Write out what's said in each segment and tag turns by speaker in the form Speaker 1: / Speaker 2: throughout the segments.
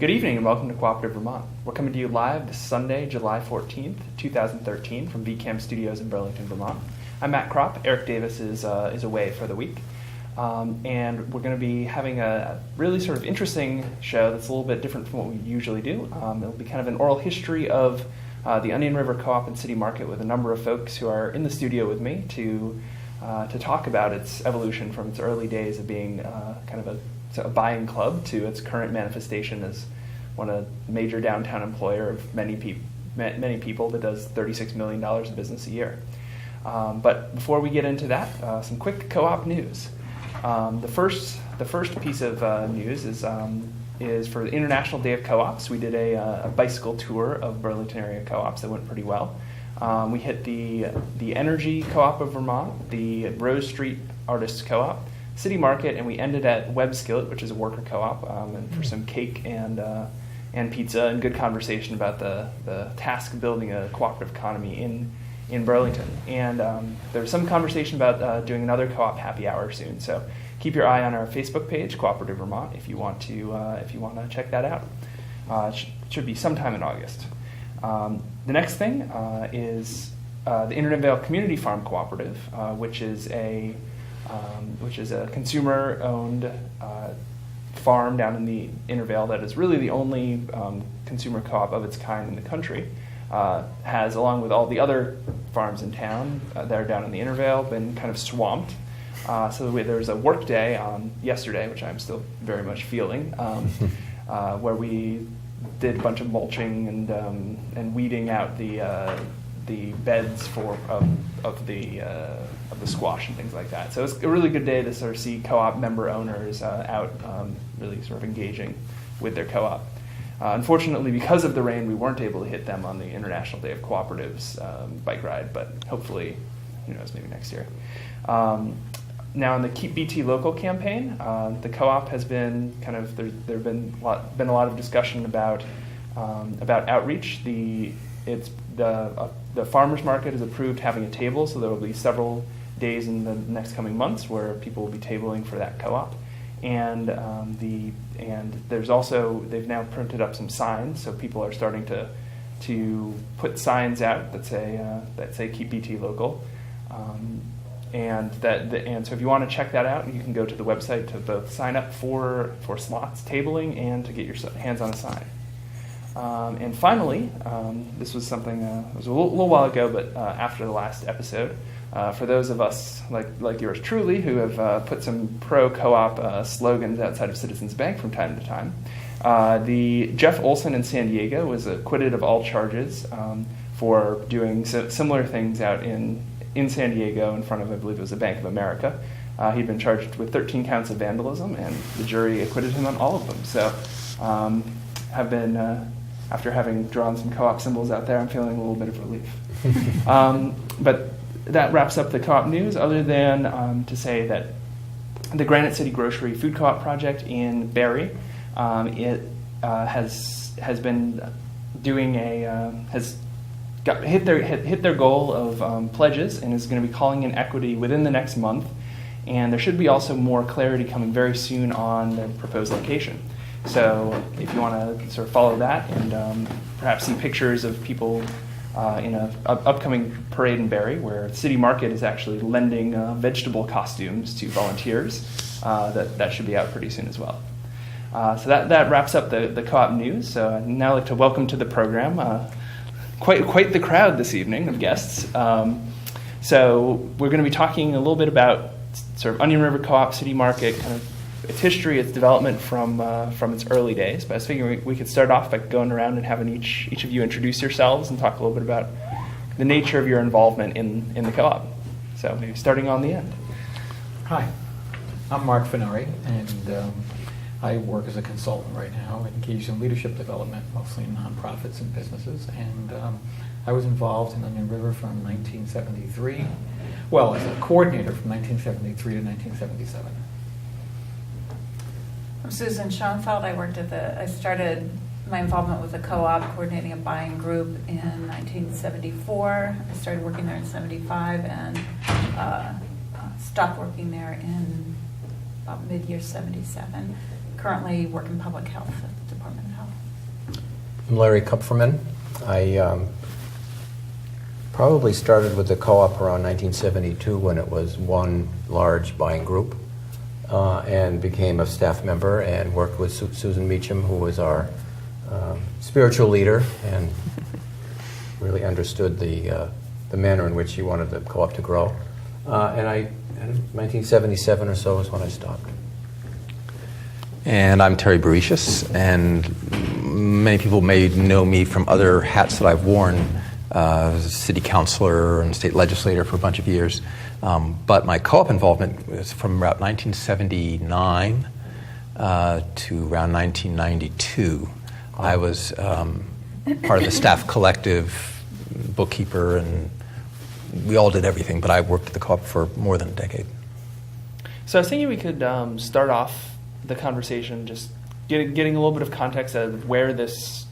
Speaker 1: Good evening and welcome to Cooperative Vermont. We're coming to you live this Sunday, July 14th, 2013 from VCAM Studios in Burlington, Vermont. I'm Matt Cropp. Eric Davis is away for the week. And we're going to be having a really sort of interesting show that's a little bit different from what we usually do. It'll be kind of an oral history of the Onion River Co-op and City Market with a number of folks who are in the studio with me to talk about its evolution from its early days of being kind of a buying club to its current manifestation as a major downtown employer of many people that does $36 million of business a year. But before we get into that, some quick co-op news. The first piece of news is for the International Day of Co-ops. We did a bicycle tour of Burlington area co-ops that went pretty well. We hit the Energy Co-op of Vermont, the Rose Street Artists Co-op, City Market, and we ended at Web Skillet, which is a worker co-op, and for some cake and pizza and good conversation about the task of building a cooperative economy in Burlington. And there's some conversation about doing another co-op happy hour soon. So keep your eye on our Facebook page, Cooperative Vermont, if you want to check that out. It should be sometime in August. The next thing is the Internetvale Community Farm Cooperative, which is a consumer-owned farm down in the Intervale that is really the only consumer co-op of its kind in the country. Has, along with all the other farms in town that are down in the Intervale, been kind of swamped. So there was a work day on yesterday, which I'm still very much feeling, where we did a bunch of mulching and weeding out the beds of the squash and things like that. So it's a really good day to sort of see co-op member owners out really sort of engaging with their co-op. Unfortunately, because of the rain, we weren't able to hit them on the International Day of Cooperatives bike ride, but hopefully, who knows, maybe next year. Now, in the Keep BT Local campaign, the co-op has been kind of there've been a lot of discussion about outreach. The farmers market has approved having a table, so there will be several days in the next coming months where people will be tabling for that co-op. And there's also, they've now printed up some signs, so people are starting to put signs out that say Keep BT Local, and so if you want to check that out, you can go to the website to both sign up for slots tabling and to get your hands on a sign. And finally, this was something it was a little while ago, but after the last episode. For those of us like yours truly who have put some pro-co-op slogans outside of Citizens Bank from time to time, the Jeff Olson in San Diego was acquitted of all charges for doing similar things out in San Diego in front of, I believe it was the Bank of America. He'd been charged with 13 counts of vandalism, and the jury acquitted him on all of them. So have been, after having drawn some co-op symbols out there, I'm feeling a little bit of relief. But that wraps up the co-op news, other than to say that the Granite City Grocery Food Co-op project in Barrie, has been doing has hit their goal of pledges and is going to be calling in equity within the next month. And there should be also more clarity coming very soon on the proposed location. So if you want to sort of follow that and perhaps see pictures of people in an upcoming parade in Barrie, where City Market is actually lending vegetable costumes to volunteers, that should be out pretty soon as well. So that wraps up the co-op news. So I'd now like to welcome to the program quite the crowd this evening of guests. So we're going to be talking a little bit about sort of Onion River Co-op, City Market, kind of its history, its development from its early days. But I was figuring we could start off by going around and having each of you introduce yourselves and talk a little bit about the nature of your involvement in the co-op. So maybe starting on the end.
Speaker 2: Hi, I'm Mark Furnari, and I work as a consultant right now, engaged in leadership development, mostly in nonprofits and businesses. And I was involved in Onion River from 1973, well, as a coordinator from 1973 to 1977.
Speaker 3: I'm Susan Schoenfeld. I started my involvement with the co-op, coordinating a buying group in 1974. I started working there in 75 and stopped working there in about mid-year 77. currently work in public health at the Department of Health.
Speaker 4: I'm Larry Kupferman. I probably started with the co-op around 1972 when it was one large buying group, and became a staff member and worked with Susan Meacham, who was our spiritual leader and really understood the manner in which she wanted the co-op to grow. And 1977 or so is when I stopped.
Speaker 5: And I'm Terry Bouricius, and many people may know me from other hats that I've worn, city councilor and state legislator for a bunch of years. But my co-op involvement was from about 1979 to around 1992. I was part of the staff collective, bookkeeper, and we all did everything, but I worked at the co-op for more than a decade.
Speaker 1: So I was thinking we could start off the conversation just getting a little bit of context of where this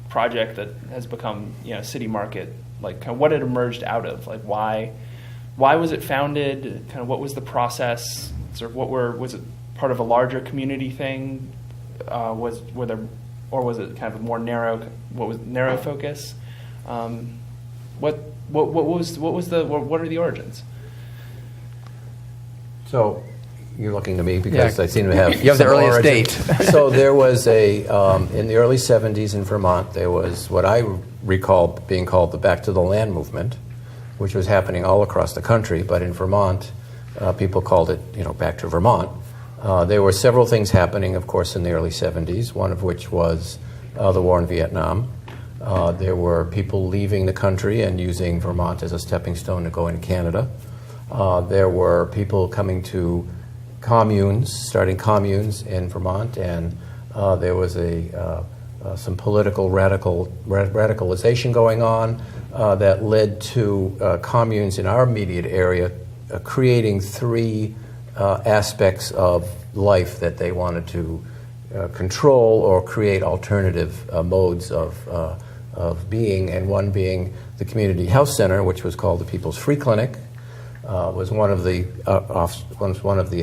Speaker 1: project that has become, City Market, like kind of what it emerged out of, like why was it founded, kind of what was the process, sort of was it part of a larger community thing, was it kind of a more narrow focus? What are the origins?
Speaker 4: So you're looking to me because I seem to have
Speaker 5: you have the
Speaker 4: some
Speaker 5: earliest
Speaker 4: origin.
Speaker 5: date.
Speaker 4: So there was in the early 70s in Vermont, there was what I recall being called the Back to the Land movement, which was happening all across the country, but in Vermont, people called it, Back to Vermont. There were several things happening, of course, in the early 70s, one of which was the war in Vietnam. There were people leaving the country and using Vermont as a stepping stone to go into Canada. There were people coming to starting communes in Vermont, and there was some political radicalization going on that led to communes in our immediate area creating three aspects of life that they wanted to control or create alternative modes of being, and one being the community health center, which was called the People's Free Clinic, was one of the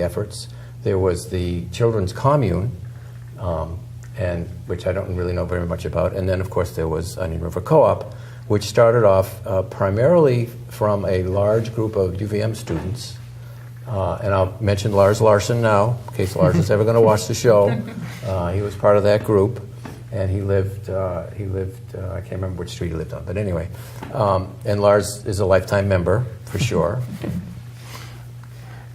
Speaker 4: efforts. There was the Children's Commune, and which I don't really know very much about, and then of course there was Onion River Co-op, which started off primarily from a large group of UVM students. And I'll mention Lars Larson now, in case Lars is ever going to watch the show. He was part of that group, and he lived, I can't remember which street he lived on, but anyway. And Lars is a lifetime member, for sure.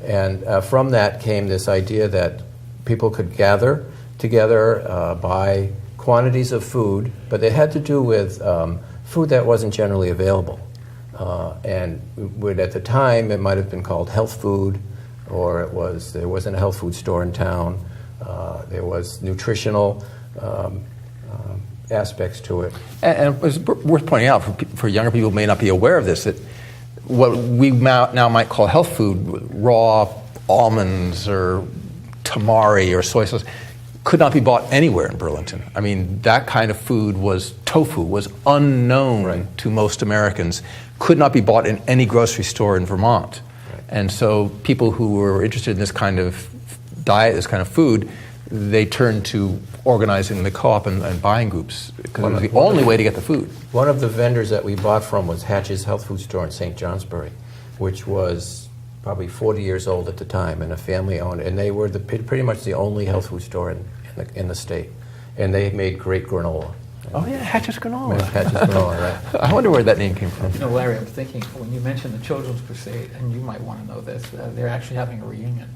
Speaker 4: And from that came this idea that people could gather together, buy quantities of food, but it had to do with food that wasn't generally available. And at the time, it might have been called health food, or there wasn't a health food store in town. There was nutritional aspects to it.
Speaker 5: And it was worth pointing out, for younger people who may not be aware of this, that what we now might call health food, raw almonds or tamari or soy sauce, could not be bought anywhere in Burlington. I mean, that kind of food tofu was unknown to most Americans, could not be bought in any grocery store in Vermont. Right. And so people who were interested in this kind of diet, this kind of food, they turned to organizing the co-op and buying groups, because it was the only way to get the food.
Speaker 4: One of the vendors that we bought from was Hatch's Health Food Store in St. Johnsbury, which was probably 40 years old at the time, and a family owned, and they were pretty much the only health food store in the state, and they made great granola.
Speaker 5: Oh yeah, Hatch's granola.
Speaker 4: Hatch's granola, right?
Speaker 5: I wonder where that name came from.
Speaker 2: Larry, I'm thinking when you mentioned the Children's Crusade, and you might want to know this, they're actually having a reunion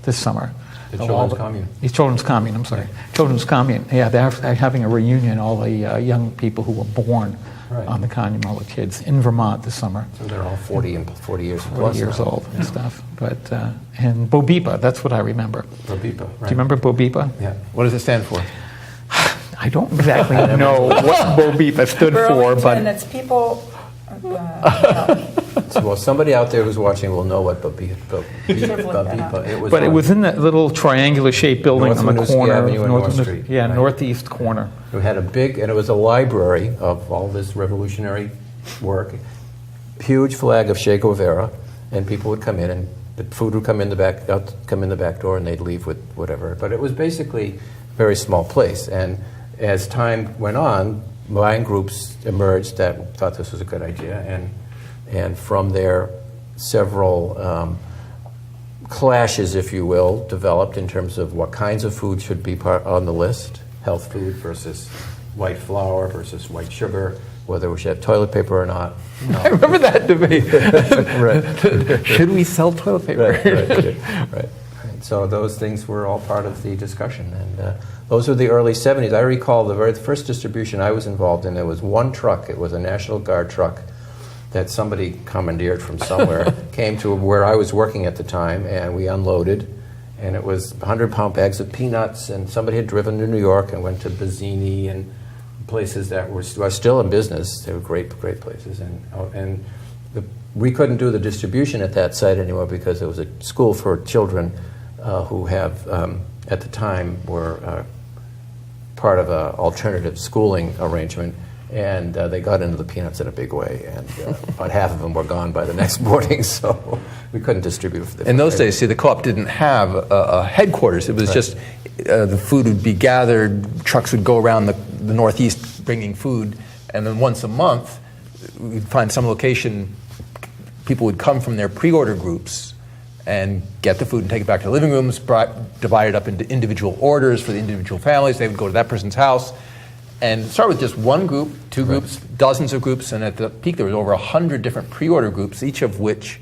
Speaker 2: this summer.
Speaker 4: The Children's Commune.
Speaker 2: The Children's Commune, I'm sorry. Children's Commune. Yeah, they're having a reunion, all the young people who were born on the commune, all the kids in Vermont this summer.
Speaker 4: So they're all 40 years
Speaker 2: 40
Speaker 4: plus
Speaker 2: years
Speaker 4: now.
Speaker 2: old and stuff. But and Bobipa, that's what I remember.
Speaker 4: Bobipa, right.
Speaker 2: Do you remember Bobipa?
Speaker 4: Yeah.
Speaker 5: What does it stand for?
Speaker 2: I don't exactly know what Bobipa stood for, but
Speaker 3: it's people.
Speaker 4: Well, somebody out there who's watching will know what Bobipa is.
Speaker 2: it was in that little triangular-shaped building
Speaker 4: North
Speaker 2: on the
Speaker 4: Winooski
Speaker 2: corner.
Speaker 4: Avenue and North Street.
Speaker 2: Yeah,
Speaker 4: Right.
Speaker 2: northeast corner.
Speaker 4: It had and it was a library of all this revolutionary work. Huge flag of Che Guevara, and people would come in, and the food would come in the back door, and they'd leave with whatever. But it was basically very small place. And as time went on, buying groups emerged that thought this was a good idea, and from there, several clashes, if you will, developed in terms of what kinds of food should be on the list: health food versus white flour versus white sugar, whether we should have toilet paper or not.
Speaker 5: I remember that debate.
Speaker 4: Right.
Speaker 5: Should we sell toilet paper?
Speaker 4: Right. And so those things were all part of the discussion, and those were the early 70s. I recall the very first distribution I was involved in. There was one truck. It was a National Guard truck that somebody commandeered from somewhere, came to where I was working at the time, and we unloaded. And it was 100-pound bags of peanuts, and somebody had driven to New York and went to Bazzini and places that were still in business. They were great places. And we couldn't do the distribution at that site anymore because it was a school for children who have, at the time, were part of an alternative schooling arrangement. And they got into the peanuts in a big way, and about half of them were gone by the next morning, so we couldn't distribute for them.
Speaker 5: In those days, see, the co-op didn't have a headquarters. It was just the food would be gathered, trucks would go around the Northeast bringing food, and then once a month, we'd find some location, people would come from their pre-order groups and get the food and take it back to the living rooms, divide it up into individual orders for the individual families. They would go to that person's house, and start with just one group, two groups, dozens of groups, and at the peak there was over 100 different pre-order groups, each of which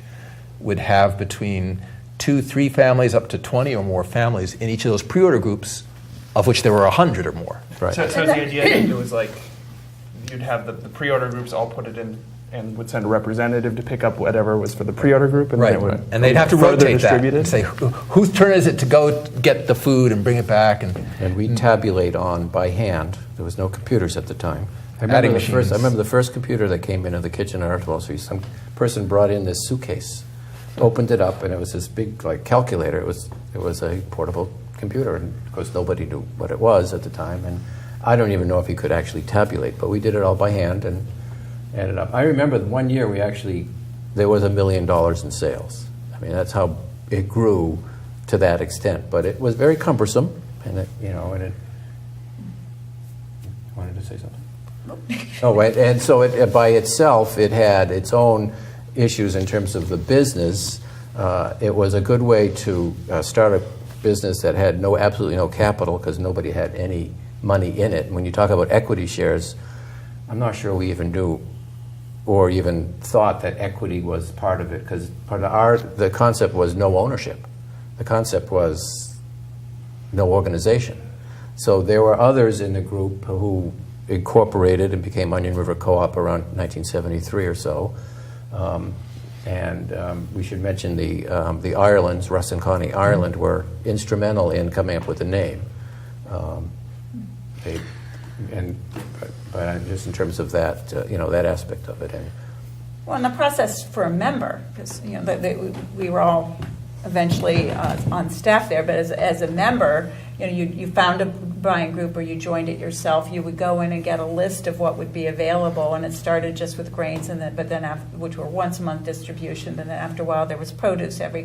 Speaker 5: would have between 2-3 families up to 20 or more families in each of those pre-order groups, of which there were 100 or more.
Speaker 1: Right. So the idea that it was like you'd have the pre-order groups all put it in and would send a representative to pick up whatever was for the pre-order group, and then it would
Speaker 5: and they'd have to rotate that
Speaker 1: distribute it.
Speaker 5: and say, whose turn is it to go get the food and bring it back?
Speaker 4: And we tabulate on by hand. There was no computers at the time. I
Speaker 5: Adding
Speaker 4: remember the first computer that came into the kitchen at Archibald Street. Some person brought in this suitcase, opened it up, and it was this big calculator. It was a portable computer, and of course nobody knew what it was at the time. And I don't even know if he could actually tabulate, but we did it all by hand and added up. I remember one year there was $1 million in sales. I mean, that's how it grew to that extent. But it was very cumbersome, and it wanted to say something. Oh, right. And so it by itself, it had its own issues in terms of the business. It was a good way to start a business that had absolutely no capital because nobody had any money in it. When you talk about equity shares, I'm not sure we even knew or even thought that equity was part of it, because the concept was no ownership. The concept was no organization. So there were others in the group who incorporated and became Onion River Co-op around 1973 or so. We should mention the Irelands, Russ and Connie Ireland, were instrumental in coming up with the name. But just in terms of that, that aspect of it.
Speaker 3: Well, in the process for a member, because we were all eventually on staff there, but as a member, you found a buying group or you joined it yourself. You would go in and get a list of what would be available, and it started just with grains, which were once a month distribution. Then after a while, there was produce every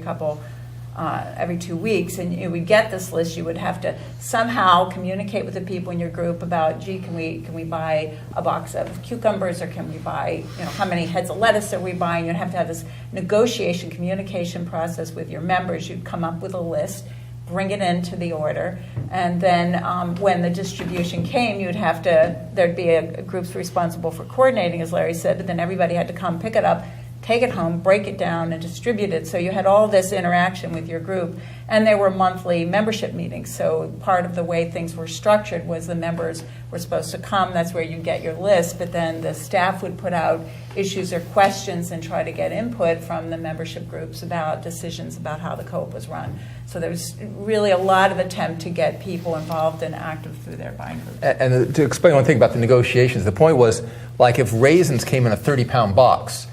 Speaker 3: 2 weeks, and you would get this list. You would have to somehow communicate with the people in your group about, can we buy a box of cucumbers, or can we buy, how many heads of lettuce are we buying? You'd have to have this negotiation, communication process with your members. You'd come up with a list, bring it into the order, and then when the distribution came, there'd be a group responsible for coordinating, as Larry said, but then everybody had to come pick it up, take it home, break it down, and distribute it. So you had all this interaction with your group. And there were monthly membership meetings. So part of the way things were structured was the members were supposed to come. That's where you get your list. But then the staff would put out issues or questions and try to get input from the membership groups about decisions about how the co-op was run. So there was really a lot of attempt to get people involved and active through their buying groups.
Speaker 5: And to explain one thing about the negotiations, the point was, like, if raisins came in a 30-pound box,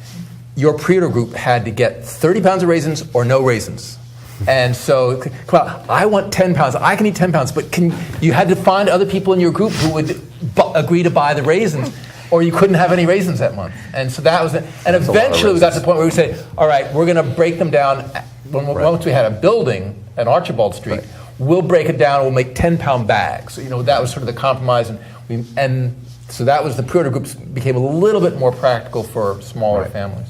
Speaker 5: your pre-order group had to get 30 pounds of raisins or no raisins. And so, come on, I want 10 pounds. I can eat 10 pounds, but you had to find other people in your group who would agree to buy the raisins, or you couldn't have any raisins that month. And so that was it. And eventually we got to the point where we say, all right, we're going to break them down. Once we had a building at Archibald Street, we'll break it down. We'll make 10-pound bags. So, that was sort of the compromise, and so that was the pre-order groups became a little bit more practical for smaller families.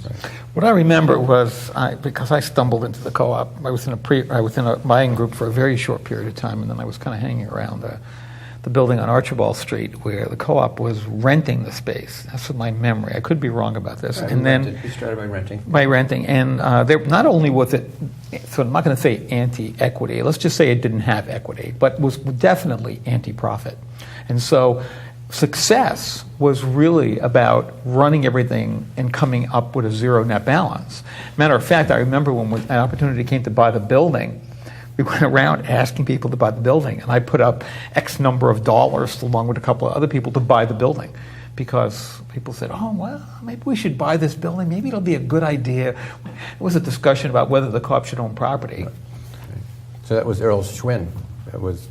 Speaker 2: What I remember was, because I stumbled into the co-op, I was in a buying group for a very short period of time, and then I was kind of hanging around the building on Archibald Street where the co-op was renting the space. That's my memory. I could be wrong about this.
Speaker 4: Right,
Speaker 2: and then
Speaker 4: you started by renting.
Speaker 2: And not only was it, so I'm not going to say anti-equity. Let's just say it didn't have equity, but was definitely anti-profit. And so success was really about running everything and coming up with a zero net balance. Matter of fact, I remember when an opportunity came to buy the building, we went around asking people to buy the building, and I put up X number of dollars along with a couple of other people to buy the building, because people said, oh, well, maybe we should buy this building. Maybe it'll be a good idea. It was a discussion about whether the co-op should own property.
Speaker 4: Right. So that was Earl Schwinn. That was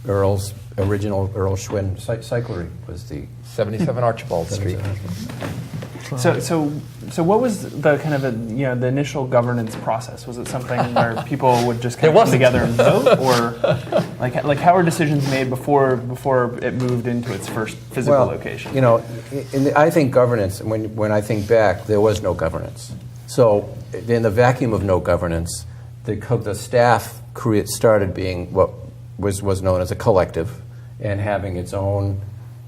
Speaker 4: Earl's original Earl Schwinn cyclery was the
Speaker 5: 77 Archibald Street.
Speaker 1: So what was the kind of the initial governance process? Was it something where people would just kind of come together and vote, or like how were decisions made before it moved into its first physical location?
Speaker 4: I think governance. When I think back, there was no governance. So in the vacuum of no governance, the staff started being what was known as a collective, and having its own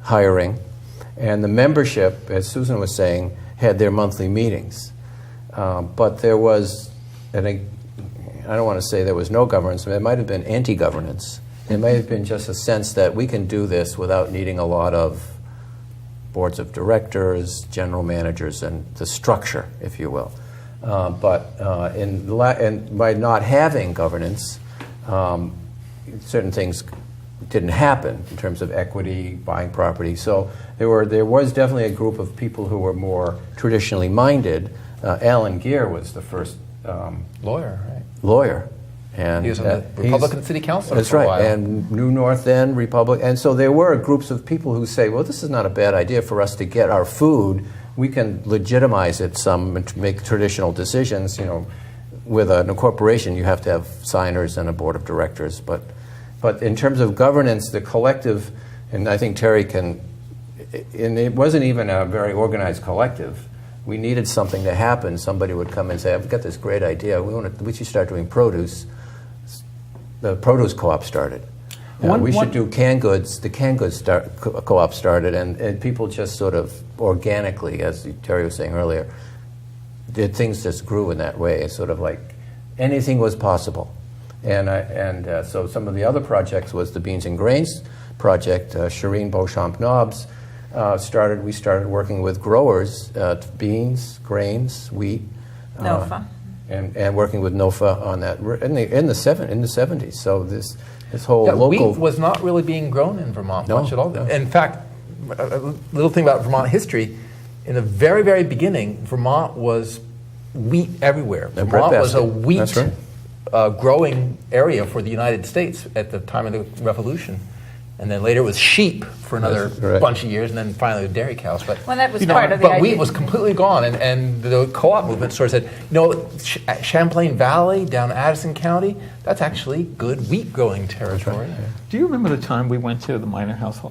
Speaker 4: hiring. And the membership, as Susan was saying, had their monthly meetings. But there was, I don't want to say there was no governance, but it might have been anti-governance. It might have been just a sense that we can do this without needing a lot of boards of directors, general managers, and the structure, if you will. But by not having governance, certain things didn't happen in terms of equity, buying property. So there was definitely a group of people who were more traditionally minded. Alan Gear was the first lawyer. And
Speaker 5: he was on the Republican City Council
Speaker 4: that's
Speaker 5: for a
Speaker 4: right,
Speaker 5: while.
Speaker 4: and New North End, Republic. And so there were groups of people who say, well, this is not a bad idea for us to get our food. We can legitimize it some and make traditional decisions. With a corporation, you have to have signers and a board of directors. But in terms of governance, the collective, and I think Terry and it wasn't even a very organized collective. We needed something to happen. Somebody would come and say, I've got this great idea. We should start doing produce. The produce co-op started. We should do canned goods. The canned goods co-op started, and people just sort of organically, as Terry was saying earlier, things just grew in that way. It's sort of like anything was possible. And so some of the other projects was the Beans and Grains project. Shireen Beauchamp Nobbs we started working with growers, beans, grains, wheat.
Speaker 3: NOFA.
Speaker 4: And working with NOFA on that in the 70s. So this whole local
Speaker 5: wheat was not really being grown in Vermont much at all.
Speaker 4: No.
Speaker 5: In fact, a little thing about Vermont history, in the very, very beginning, Vermont was wheat everywhere. Vermont was a wheat growing area for the United States at the time of the Revolution. And then later it was sheep for another bunch of years, and then finally the dairy cows. But
Speaker 3: that was part of the
Speaker 5: But
Speaker 3: idea.
Speaker 5: wheat was completely gone, and the co-op movement sort of said, Champlain Valley down Addison County, that's actually good wheat growing territory.
Speaker 2: Right. Do you remember the time we went to the minor house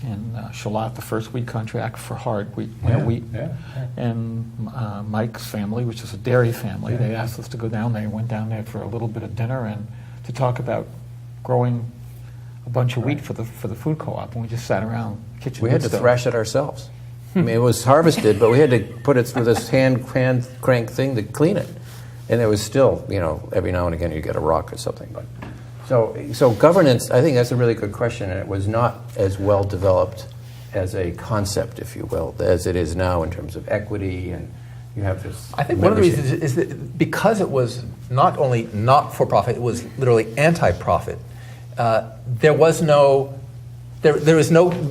Speaker 2: in Charlotte, the first wheat contract for hard wheat, wheat?
Speaker 4: Yeah.
Speaker 2: And Mike's family, which is a dairy family, they asked us to go down there. We went down there for a little bit of dinner and to talk about growing a bunch of wheat for the food co-op, and we just sat around the kitchen.
Speaker 4: We had to thrash it ourselves. I mean, it was harvested, but we had to put it through this hand crank thing to clean it, and it was still, every now and again you get a rock or something. But so governance, I think that's a really good question, and it was not as well developed as a concept, if you will, as it is now in terms of equity, and you have this.
Speaker 5: I think one of the reasons is that because it was not only not for profit, it was literally anti-profit. There was no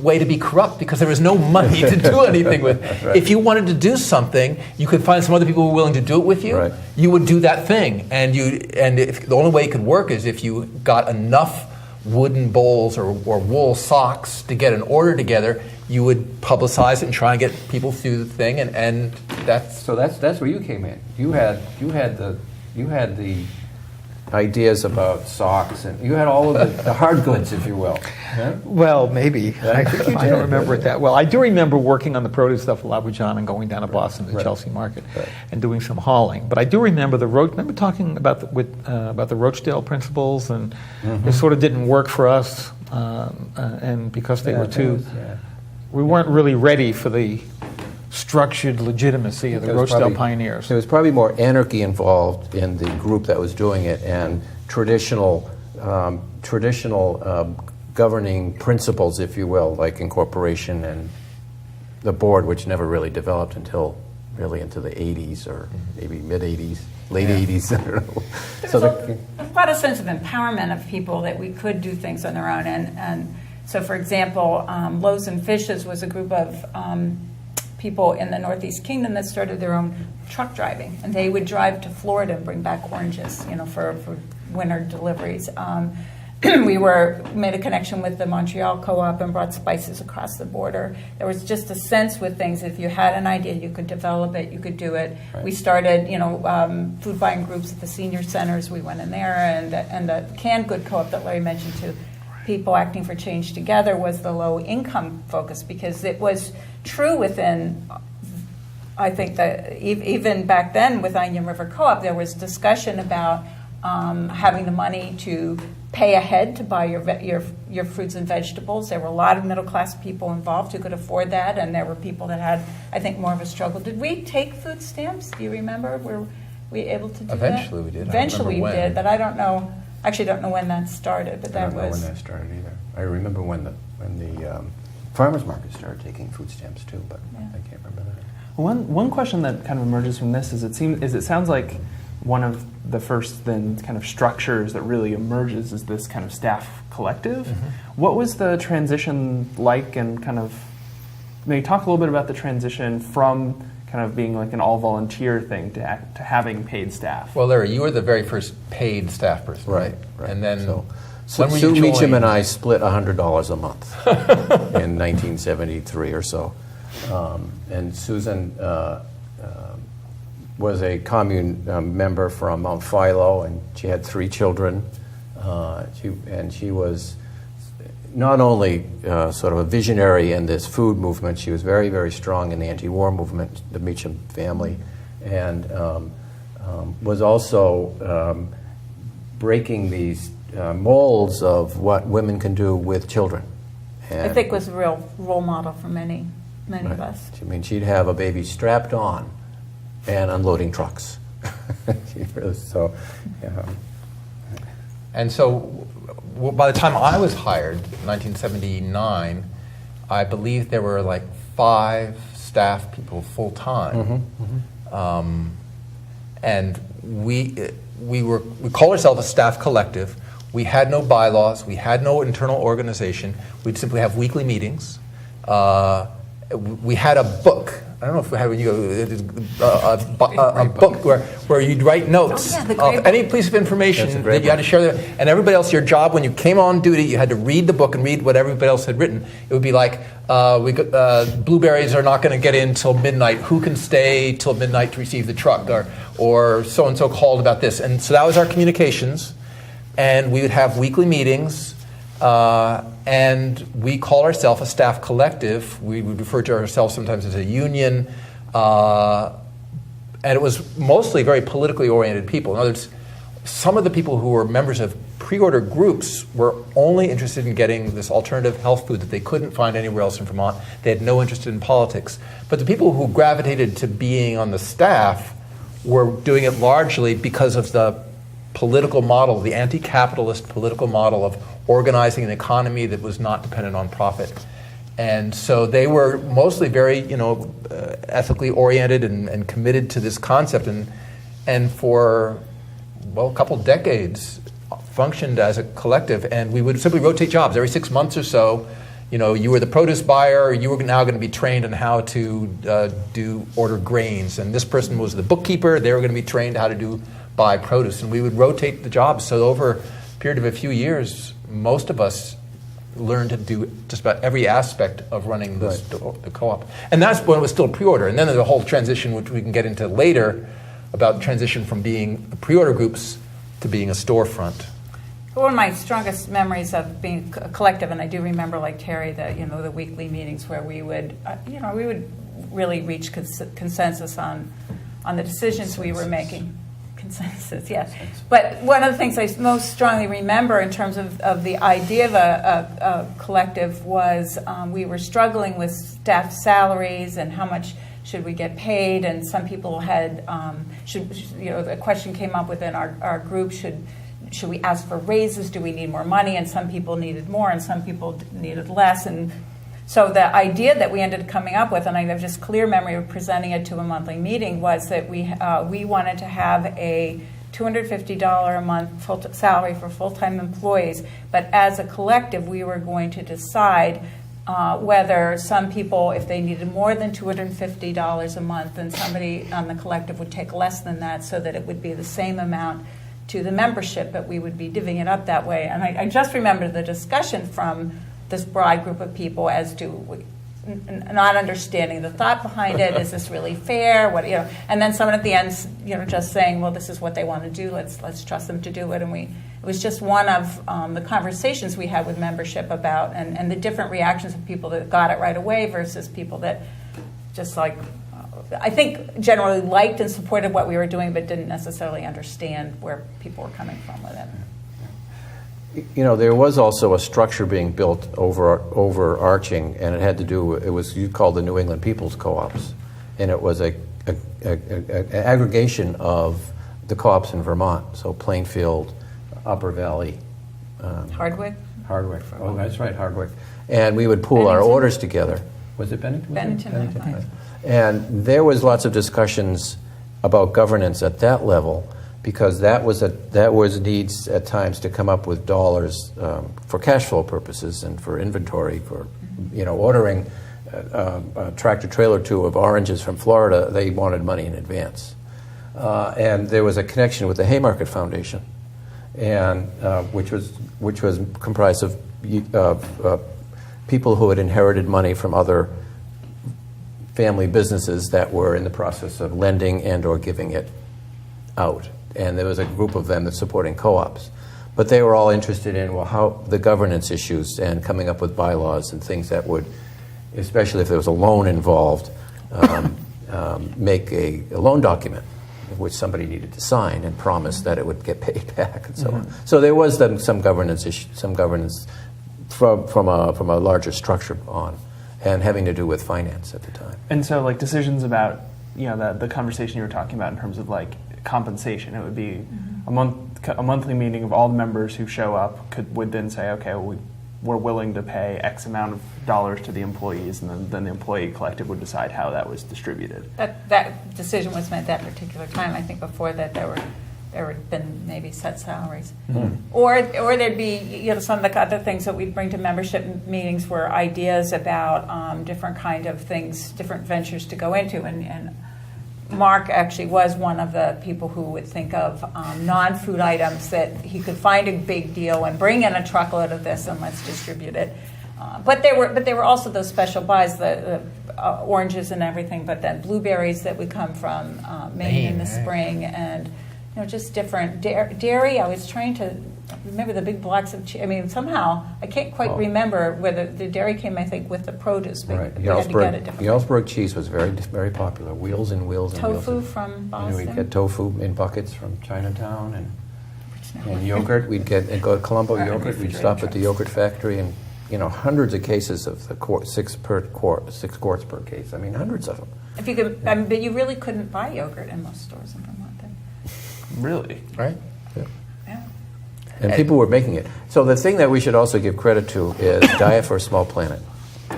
Speaker 5: way to be corrupt because there was no money to do anything with.
Speaker 4: Right.
Speaker 5: If you wanted to do something, you could find some other people who were willing to do it with you.
Speaker 4: Right.
Speaker 5: You would do that thing, and if the only way it could work is if you got enough wooden bowls or wool socks to get an order together. You would publicize it and try and get people through the thing, and that's
Speaker 4: where you came in. You had the ideas about socks, and you had all of the hard goods, if you will. Yeah?
Speaker 2: Well, maybe.
Speaker 4: I think you
Speaker 2: I don't
Speaker 4: did.
Speaker 2: remember it that well. I do remember working on the produce stuff at Laboujan and going down to Boston to the
Speaker 4: Right.
Speaker 2: Chelsea Market
Speaker 4: Right.
Speaker 2: and doing some hauling. But I do remember remember talking about about the Rochdale principles, and it sort of didn't work for us, and because they were too, we weren't really ready for the structured legitimacy of the
Speaker 4: There was
Speaker 2: Rochdale
Speaker 4: probably-
Speaker 2: pioneers.
Speaker 4: There was probably more anarchy involved in the group that was doing it, and traditional governing principles, if you will, like incorporation and the board, which never really developed until really into the 80s or maybe mid-80s, late 80s, I don't know.
Speaker 3: There was a lot of sense of empowerment of people that we could do things on their own. And so, for example, Loaves and Fishes was a group of people in the Northeast Kingdom that started their own truck driving. And they would drive to Florida and bring back oranges, for winter deliveries. We made a connection with the Montreal Co-op and brought spices across the border. There was just a sense with things, if you had an idea, you could develop it, you could do it.
Speaker 4: Right.
Speaker 3: We started, food buying groups at the senior centers. We went in there, and the canned good co-op that Larry mentioned too, People Acting for Change Together, was the low income focus, because it was true within, I think that even back then with Onion River Co-op, there was discussion about having the money to pay ahead to buy your fruits and vegetables. There were a lot of middle class people involved who could afford that, and there were people that had, I think, more of a struggle. Did we take food stamps? Do you remember? Were we able to do
Speaker 5: Eventually
Speaker 3: that?
Speaker 5: we did. I don't
Speaker 3: Eventually we
Speaker 5: remember when.
Speaker 3: did, but I don't know. Actually, don't know when that started. But
Speaker 4: I
Speaker 3: that
Speaker 4: don't know
Speaker 3: was.
Speaker 4: when that started either. I remember when the farmers market started taking food stamps too, but
Speaker 3: Yeah.
Speaker 4: I can't remember that.
Speaker 1: One question that kind of emerges from this is it sounds like one of the first then kind of structures that really emerges is this kind of staff collective. What was the transition like, and kind of maybe talk a little bit about the transition from kind of being like an all volunteer thing to having paid staff?
Speaker 5: Well, Larry, you were the very first paid staff person.
Speaker 4: Right.
Speaker 5: And then
Speaker 4: So
Speaker 5: when were
Speaker 4: Sue
Speaker 5: you
Speaker 4: Meacham
Speaker 5: joined?
Speaker 4: and I split $100 a month in 1973 or so. And Susan was a commune member from Mount Philo, and she had 3 children. She was not only sort of a visionary in this food movement, she was very, very strong in the anti-war movement, the Meacham family, and was also breaking these molds of what women can do with children.
Speaker 3: I think was a real role model for many of us.
Speaker 4: I mean, she'd have a baby strapped on and unloading trucks.
Speaker 5: And so by the time I was hired, 1979, I believe there were like 5 staff people full time. And we called ourselves a staff collective. We had no bylaws. We had no internal organization. We'd simply have weekly meetings. We had a book. I don't know if we had a book where you'd write notes
Speaker 3: Oh, yeah, the great
Speaker 5: of any piece of information that you had to share. And everybody else, your job when you came on duty, you had to read the book and read what everybody else had written. It would be like, blueberries are not going to get in till midnight. Who can stay till midnight to receive the truck? Or so-and-so called about this. And so that was our communications. And we would have weekly meetings. And we call ourselves a staff collective. We would refer to ourselves sometimes as a union. And it was mostly very politically oriented people. In other words, some of the people who were members of pre-order groups were only interested in getting this alternative health food that they couldn't find anywhere else in Vermont. They had no interest in politics. But the people who gravitated to being on the staff were doing it largely because of the political model, the anti-capitalist political model of organizing an economy that was not dependent on profit. And so they were mostly very, ethically oriented and committed to this concept, and for, a couple decades functioned as a collective, and we would simply rotate jobs every 6 months or so. You were the produce buyer, you were now going to be trained on how to order grains, and this person was the bookkeeper, they were going to be trained how to buy produce, and we would rotate the jobs. So over a period of a few years, most of us learned to do just about every aspect of running the co-op. And that's when it was still pre-order. And then there's a whole transition, which we can get into later, about transition from being pre-order groups to being a storefront?
Speaker 3: One of my strongest memories of being a collective, and I do remember, like Terry, the weekly meetings where we would, we would really reach consensus on the decisions we were making. Consensus, yes. But one of the things I most strongly remember in terms of the idea of a collective was we were struggling with staff salaries and how much should we get paid, and some people had, the question came up within our group, should we ask for raises? Do we need more money? And some people needed more, and some people needed less. And so the idea that we ended up coming up with, and I have just clear memory of presenting it to a monthly meeting, was that we wanted to have a $250 a month salary for full-time employees. But as a collective, we were going to decide whether some people, if they needed more than $250 a month, then somebody on the collective would take less than that, so that it would be the same amount to the membership, but we would be divvying it up that way. And I just remember the discussion from this broad group of people as to not understanding the thought behind it. Is this really fair? And then someone at the end, just saying, well, this is what they want to do. Let's trust them to do it. And it was just one of the conversations we had with membership about, and the different reactions of people that got it right away versus people that just I think generally liked and supported what we were doing, but didn't necessarily understand where people were coming from with it.
Speaker 4: There was also a structure being built overarching, and it had to do. It was called the New England People's Co-ops, and it was an aggregation of the co-ops in Vermont. So Plainfield, Upper Valley,
Speaker 3: Hardwick.
Speaker 4: Oh, that's right, Hardwick. And we would pool our orders together. Was it Bennington?
Speaker 3: Bennington.
Speaker 4: And there was lots of discussions about governance at that level, because that was needs at times to come up with dollars for cash flow purposes and for inventory, for ordering a tractor trailer or two of oranges from Florida. They wanted money in advance, and there was a connection with the Haymarket Foundation, and which was comprised of people who had inherited money from other family businesses that were in the process of lending and or giving it out. And there was a group of them that's supporting co-ops. But they were all interested in, how the governance issues and coming up with bylaws and things that would, especially if there was a loan involved, make a loan document which somebody needed to sign and promise that it would get paid back and so on. So there was some governance issue, from a larger structure on, and having to do with finance at the time.
Speaker 1: And so, decisions about, the conversation you were talking about in terms of compensation, it would be a monthly meeting of all the members who show up would then say, okay, we're willing to pay X amount of dollars to the employees, and then the employee collective would decide how that was distributed.
Speaker 3: That decision was made at that particular time. I think before that there had been maybe set salaries, or there'd be some of the other things that we'd bring to membership meetings were ideas about different kind of things, different ventures to go into, and Mark actually was one of the people who would think of non-food items that he could find a big deal and bring in a truckload of this and let's distribute it. But there were also those special buys, the oranges and everything, but then blueberries that would come from Maine in the spring, and just different dairy. I was trying to remember the big blocks of cheese. I mean, somehow I can't quite remember whether the dairy came, I think, with the produce. But
Speaker 4: Right.
Speaker 3: we had to get it differently.
Speaker 4: Yarlsberg cheese was very, very popular. Wheels and wheels and wheels.
Speaker 3: Tofu from Boston.
Speaker 4: We'd get tofu in buckets from Chinatown, and yogurt. We'd go to Colombo yogurt. We'd stop at the yogurt factory, and hundreds of cases of the six quarts per case. I mean, hundreds of them.
Speaker 3: If you could, but you really couldn't buy yogurt in most stores in Vermont then.
Speaker 1: Really?
Speaker 5: Right?
Speaker 3: Yeah.
Speaker 4: And people were making it. So the thing that we should also give credit to is Diet for a Small Planet.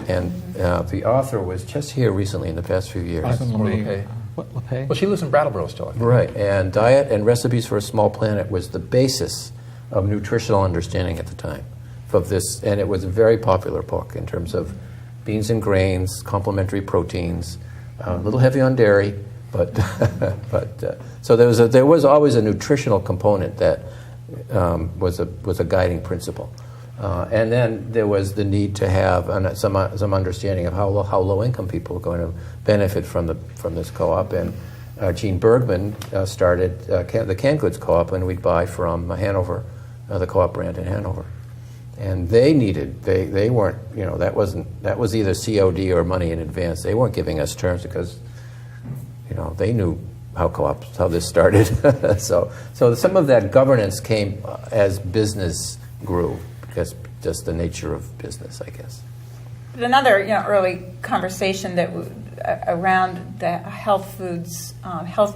Speaker 4: And the author was just here recently in the past few years.
Speaker 5: Well, she lives in Brattleboro still, I think.
Speaker 4: Right. And Diet and Recipes for a Small Planet was the basis of nutritional understanding at the time of this. And it was a very popular book in terms of beans and grains, complementary proteins, a little heavy on dairy, but so there was always a nutritional component that was a guiding principle, and then there was the need to have some understanding of how low income people were going to benefit from this co-op, and Gene Bergman started the canned goods co-op, and we'd buy from Hanover, the co-op brand in Hanover. And they weren't, that was either COD or money in advance. They weren't giving us terms because, they knew how this started. So some of that governance came as business grew, because just the nature of business, I guess.
Speaker 3: But another early conversation that around the health foods,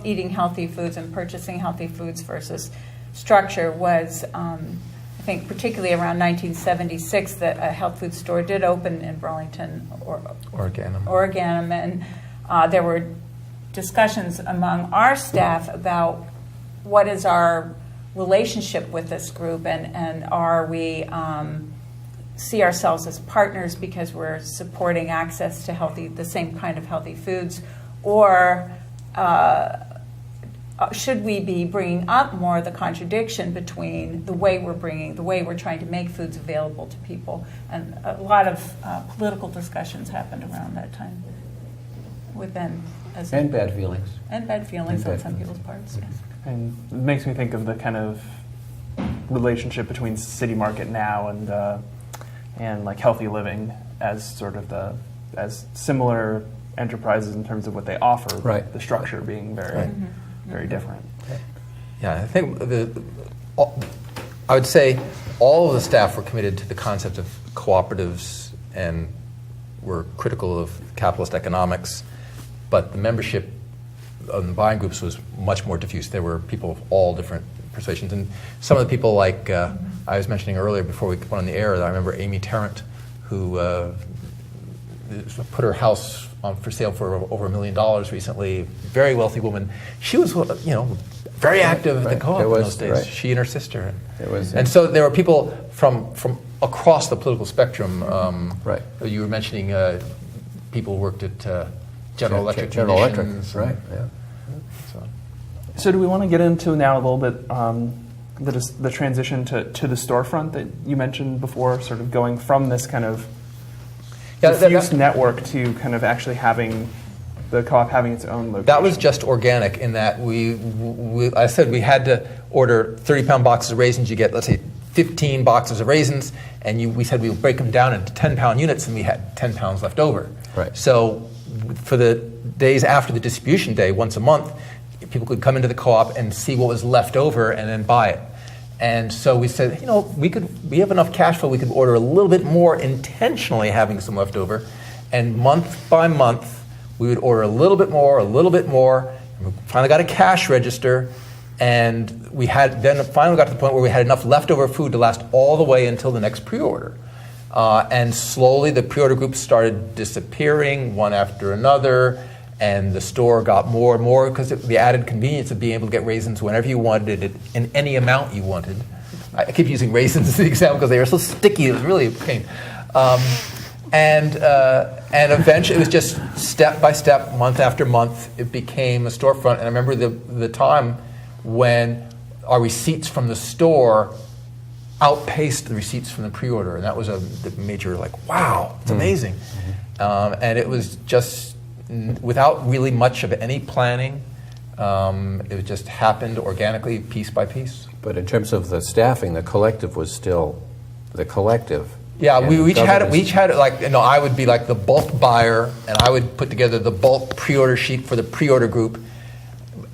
Speaker 3: eating healthy foods and purchasing healthy foods versus structure was, I think, particularly around 1976, that a health food store did open in Burlington, Oregon, and there were discussions among our staff about what is our relationship with this group, and are we see ourselves as partners because we're supporting access to the same kind of healthy foods, or should we be bringing up more the contradiction between the way we're trying to make foods available to people? And a lot of political discussions happened around that time within.
Speaker 4: And bad feelings.
Speaker 3: And bad feelings on some people's parts, yes.
Speaker 1: And it makes me think of the kind of relationship between City Market now and like Healthy Living as sort of as similar enterprises in terms of what they offer, but
Speaker 4: right.
Speaker 1: The structure being very, very different.
Speaker 5: Yeah, I think I would say all of the staff were committed to the concept of cooperatives and were critical of capitalist economics, but the membership of the buying groups was much more diffuse. There were people of all different persuasions, and some of the people, like I was mentioning earlier before we went on the air, I remember Amy Tarrant, who put her house on for sale for over $1 million recently. Very wealthy woman. She was, very active at the co-op in those days. Right. She and her sister. And so there were people from across the political spectrum.
Speaker 4: Right.
Speaker 5: You were mentioning people who worked at General Electric.
Speaker 4: General Electric, right? Yeah.
Speaker 1: So do we want to get into now a little bit the transition to the storefront that you mentioned before, sort of going from this kind of diffuse network to kind of actually having the co-op having its own location?
Speaker 5: That was just organic in that I said we had to order 30-pound boxes of raisins. You get, let's say, 15 boxes of raisins, and we said we would break them down into 10-pound units, and we had 10 pounds left over.
Speaker 4: Right.
Speaker 5: So for the days after the distribution day, once a month, people could come into the co-op and see what was left over and then buy it. And so we said, we have enough cash flow, we could order a little bit more, intentionally having some left over. And month by month, we would order a little bit more. And we finally got a cash register, and we had then finally got to the point where we had enough leftover food to last all the way until the next pre-order. And slowly the pre-order groups started disappearing one after another, and the store got more and more because the added convenience of being able to get raisins whenever you wanted it in any amount you wanted. I keep using raisins as an example because they were so sticky, it was really a pain. And eventually it was just step by step, month after month, it became a storefront. And I remember the time when our receipts from the store outpaced the receipts from the pre-order, and that was a major, wow, it's amazing. And it was just without really much of any planning. It just happened organically, piece by piece.
Speaker 4: But in terms of the staffing, the collective was still the collective.
Speaker 5: Yeah, we each had I would be like the bulk buyer, and I would put together the bulk pre-order sheet for the pre-order group.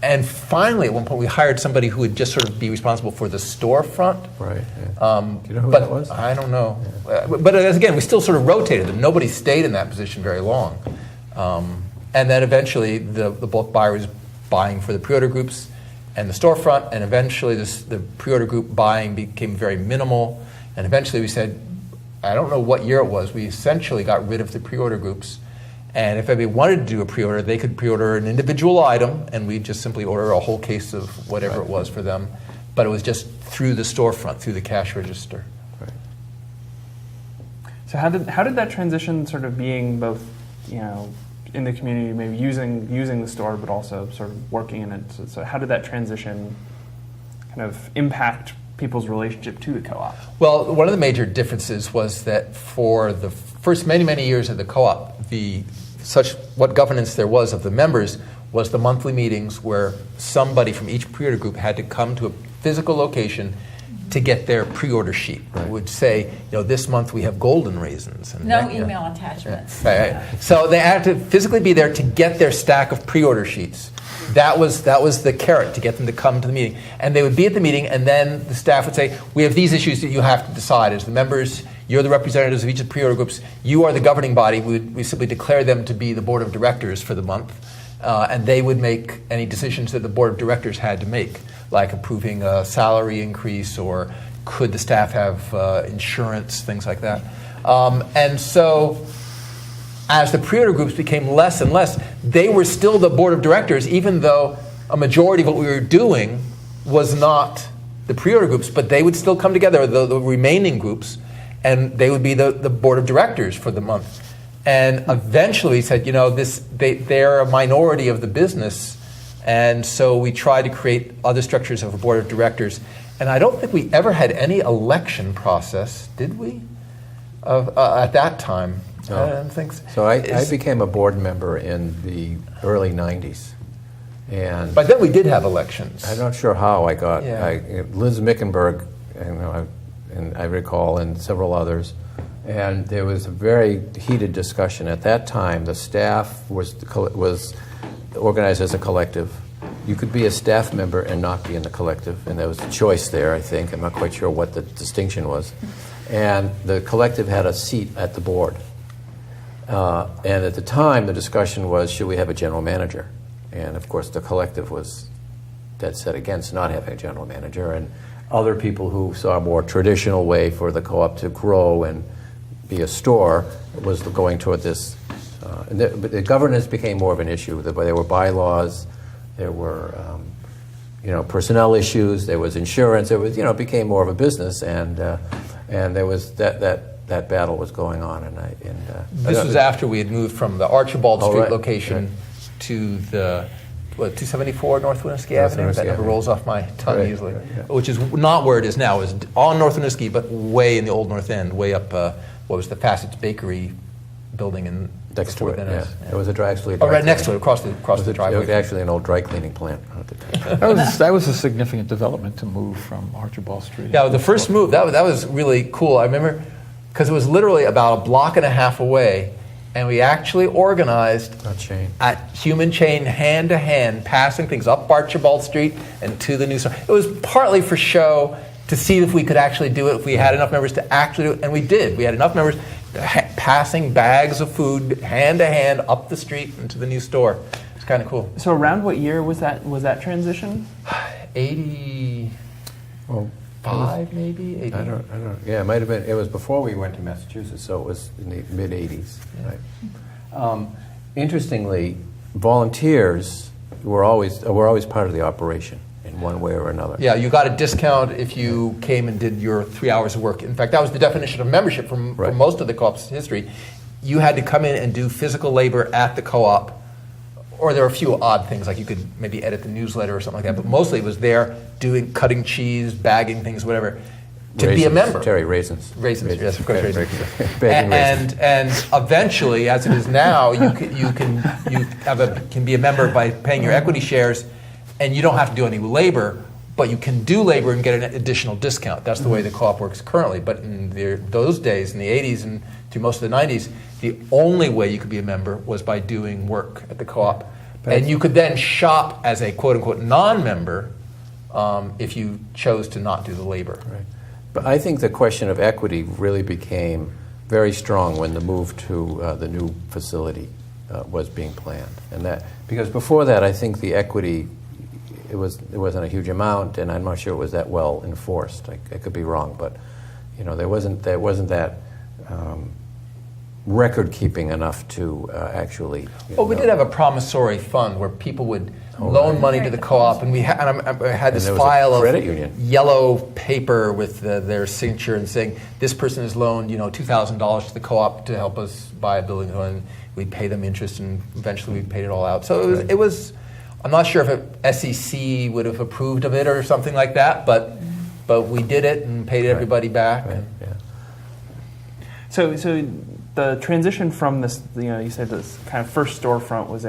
Speaker 5: And finally, at one point, we hired somebody who would just sort of be responsible for the storefront.
Speaker 4: Right. Yeah. Do you know who that was?
Speaker 5: I don't know. Yeah. But again, we still sort of rotated them. Nobody stayed in that position very long. And then eventually, the bulk buyer was buying for the pre-order groups and the storefront, and eventually the pre-order group buying became very minimal. And eventually we said, I don't know what year it was, we essentially got rid of the pre-order groups. And if anybody wanted to do a pre-order, they could pre-order an individual item, and we'd just simply order a whole case of whatever it was for them. But it was just through the storefront, through the cash register.
Speaker 4: Right.
Speaker 1: So how did that transition, sort of being both, in the community, maybe using the store, but also sort of working in it? So how did that transition kind of impact people's relationship to the co-op?
Speaker 5: Well, one of the major differences was that for the first many years of the co-op, what governance there was of the members was the monthly meetings where somebody from each pre-order group had to come to a physical location to get their pre-order sheet. It would say, this month we have golden raisins. And
Speaker 3: No email attachments.
Speaker 5: Right. So they had to physically be there to get their stack of pre-order sheets. That was the carrot to get them to come to the meeting. And they would be at the meeting, and then the staff would say, we have these issues that you have to decide. As the members, you're the representatives of each of the pre-order groups. You are the governing body. We simply declare them to be the board of directors for the month. And they would make any decisions that the board of directors had to make, like approving a salary increase or could the staff have insurance, things like that. And so as the pre-order groups became less and less, they were still the board of directors, even though a majority of what we were doing was not the pre-order groups, but they would still come together, the remaining groups, and they would be the board of directors for the month. And eventually we said, they're a minority of the business, and so we tried to create other structures of a board of directors. And I don't think we ever had any election process, did we? At that time.
Speaker 4: No.
Speaker 5: I don't think so.
Speaker 4: So I became a board member in the early 90s. And
Speaker 5: But then we did have elections.
Speaker 4: I'm not sure how I got.
Speaker 5: Yeah.
Speaker 4: Liz Mickenberg, and I recall, and several others. And there was a very heated discussion. At that time, the staff was organized as a collective. You could be a staff member and not be in the collective, and there was a choice there, I think. I'm not quite sure what the distinction was. And the collective had a seat at the board. And at the time, the discussion was, should we have a general manager? And of course, the collective was dead set against not having a general manager. And other people who saw a more traditional way for the co-op to grow and be a store was going toward this. But the governance became more of an issue. There were bylaws, there were personnel issues, there was insurance. It was it became more of a business, and there was that battle was going on.
Speaker 5: This was after we had moved from the Archibald Street
Speaker 4: right,
Speaker 5: location to the 274 North Winooski Avenue. That never rolls off my tongue easily.
Speaker 4: Right, yeah.
Speaker 5: Which is not where it is now. It's on North Winooski, but way in the old North End, way up what was the Facet's Bakery building in
Speaker 4: next to it.
Speaker 5: Dennis.
Speaker 4: Yeah. There was a dry
Speaker 5: right next to it, across the driveway.
Speaker 4: It was actually an old dry cleaning plant.
Speaker 2: That was a significant development to move from Archibald Street.
Speaker 5: Yeah, the first move, that was really cool. I remember, because it was literally about a block and a half away, and we actually organized at Human Chain, hand-to-hand, passing things up Archibald Street and to the new store. It was partly for show, to see if we could actually do it, if we had enough members to actually do it, and we did. We had enough members passing bags of food hand-to-hand up the street into the new store. It's kind of cool.
Speaker 1: So around what year was that transition?
Speaker 5: 80... Well, 5 maybe? 80.
Speaker 4: I don't. Yeah, it might have been. It was before we went to Massachusetts, so it was in the mid '80s.
Speaker 5: Yeah.
Speaker 4: Right. Interestingly, volunteers were always part of the operation in one way or another.
Speaker 5: Yeah, you got a discount if you came and did your 3 hours of work. In fact, that was the definition of membership from most of the co-op's history. You had to come in and do physical labor at the co-op. Or there were a few odd things, like you could maybe edit the newsletter or something like that, but mostly it was there cutting cheese, bagging things, whatever, to be a member.
Speaker 4: Terry, raisins.
Speaker 5: Raisins, yes, of course, raisins.
Speaker 4: And
Speaker 5: Eventually, as it is now, you can be a member by paying your equity shares, and you don't have to do any labor, but you can do labor and get an additional discount. That's the way the co-op works currently. But in those days, in the 80s and through most of the 90s, the only way you could be a member was by doing work at the co-op. And you could then shop as a quote-unquote non-member if you chose to not do the labor.
Speaker 4: Right. But I think the question of equity really became very strong when the move to the new facility was being planned. And because before that, I think the equity, it wasn't a huge amount, and I'm not sure it was that well enforced. I could be wrong, but there wasn't that record keeping enough to actually.
Speaker 5: We did have a promissory fund where people would loan money to the co-op, and I had this file of yellow paper with their signature and saying this person has loaned $2,000 to the co-op to help us buy a building, and we'd pay them interest, and eventually we paid it all out. So it was. I'm not sure if SEC would have approved of it or something like that, but we did it and paid everybody back.
Speaker 4: Right. Yeah.
Speaker 1: So the transition from this, you said this kind of first storefront was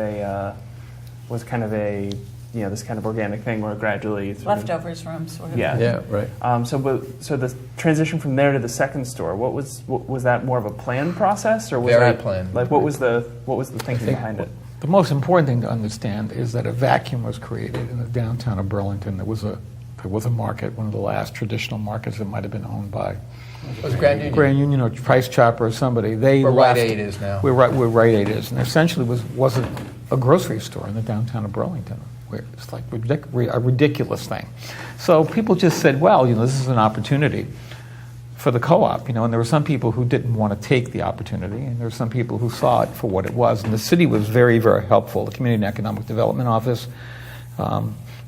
Speaker 1: was kind of a, this kind of organic thing where gradually
Speaker 3: Leftovers from sort of.
Speaker 4: Yeah, right.
Speaker 1: So the transition from there to the second store, what was that more of a planned process, or was
Speaker 5: Very
Speaker 1: that
Speaker 5: planned.
Speaker 1: Like what was the thinking behind it?
Speaker 2: The most important thing to understand is that a vacuum was created in the downtown of Burlington. There was a market, one of the last traditional markets that might have been owned by
Speaker 5: It was Grand Union.
Speaker 2: Grand Union or Price Chopper or somebody. They
Speaker 5: Where Rite
Speaker 2: left.
Speaker 5: Aid is now.
Speaker 2: Where Rite Aid is, and essentially was a grocery store in the downtown of Burlington. Where it's like a ridiculous thing. So people just said, well, this is an opportunity for the co-op, and there were some people who didn't want to take the opportunity, and there were some people who saw it for what it was. And the city was very, very helpful. The Community and Economic Development Office,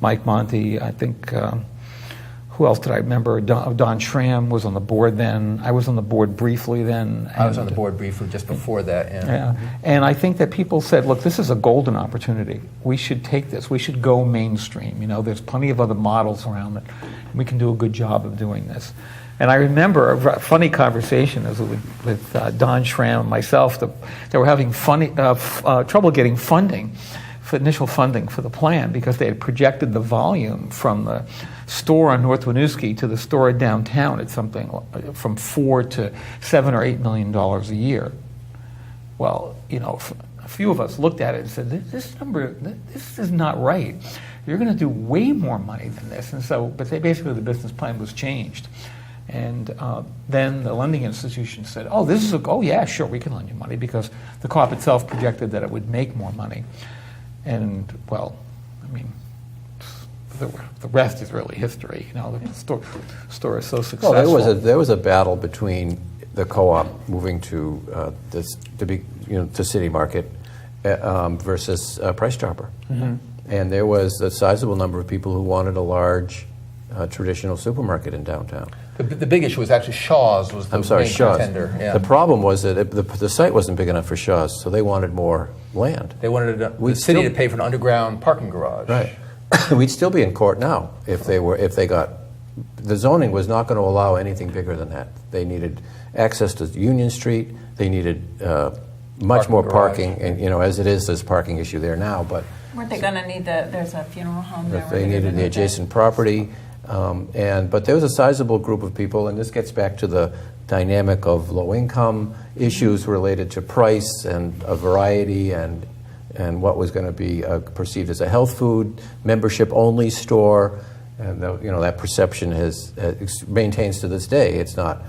Speaker 2: Mike Monty, I think, who else did I remember? Don Schramm was on the board then. I was on the board briefly then.
Speaker 5: I was on the board briefly just before that.
Speaker 2: Yeah. And I think that people said, look, this is a golden opportunity. We should take this. We should go mainstream. There's plenty of other models around it. We can do a good job of doing this. And I remember a funny conversation with Don Schramm and myself. They were having trouble getting initial funding for the plan, because they had projected the volume from the store on North Winooski to the store downtown at something from $4 to $7 or $8 million a year. Well, a few of us looked at it and said, this number, this is not right. You're going to do way more money than this. And so, but basically the business plan was changed. And then the lending institution said, oh yeah, sure, we can lend you money, because the co-op itself projected that it would make more money. And, well, the rest is really history. The store is so successful.
Speaker 4: Well, there was a battle between the co-op moving to City Market versus Price Chopper, and there was a sizable number of people who wanted a large traditional supermarket in downtown.
Speaker 5: The big issue was actually Shaw's was the main
Speaker 4: Shaw's.
Speaker 5: contender. Yeah.
Speaker 4: The problem was that the site wasn't big enough for Shaw's, so they wanted more land.
Speaker 5: They wanted the city to pay for an underground parking garage.
Speaker 4: Right. We'd still be in court now if they got. The zoning was not going to allow anything bigger than that. They needed access to Union Street. They needed much more parking, and as it is, there's a parking issue there now. But
Speaker 3: weren't they going to need there's a funeral home there?
Speaker 4: They needed the adjacent property. But there was a sizable group of people, and this gets back to the dynamic of low income issues related to price and a variety and what was going to be perceived as a health food membership only store, and that perception maintains to this day. It's not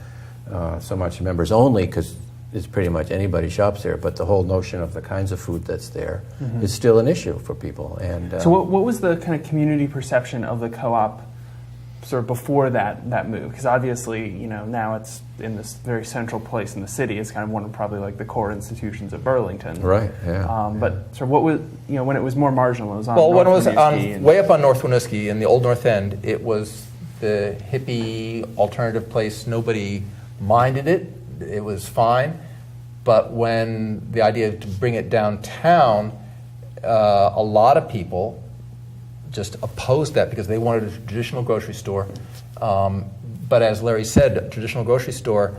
Speaker 4: so much members only, because it's pretty much anybody shops there, but the whole notion of the kinds of food that's there is still an issue for people. And
Speaker 1: so what was the kind of community perception of the co-op sort of before that move? Because obviously, now it's in this very central place in the city. It's kind of one of probably like the core institutions of Burlington.
Speaker 4: Right. Yeah.
Speaker 1: But so what was when it was more marginal? It was on
Speaker 5: when it was
Speaker 1: Winooski
Speaker 5: way up on North Winooski in the old North End, it was the hippie alternative place. Nobody minded it. It was fine. But when the idea to bring it downtown, a lot of people just opposed that because they wanted a traditional grocery store. But as Larry said, a traditional grocery store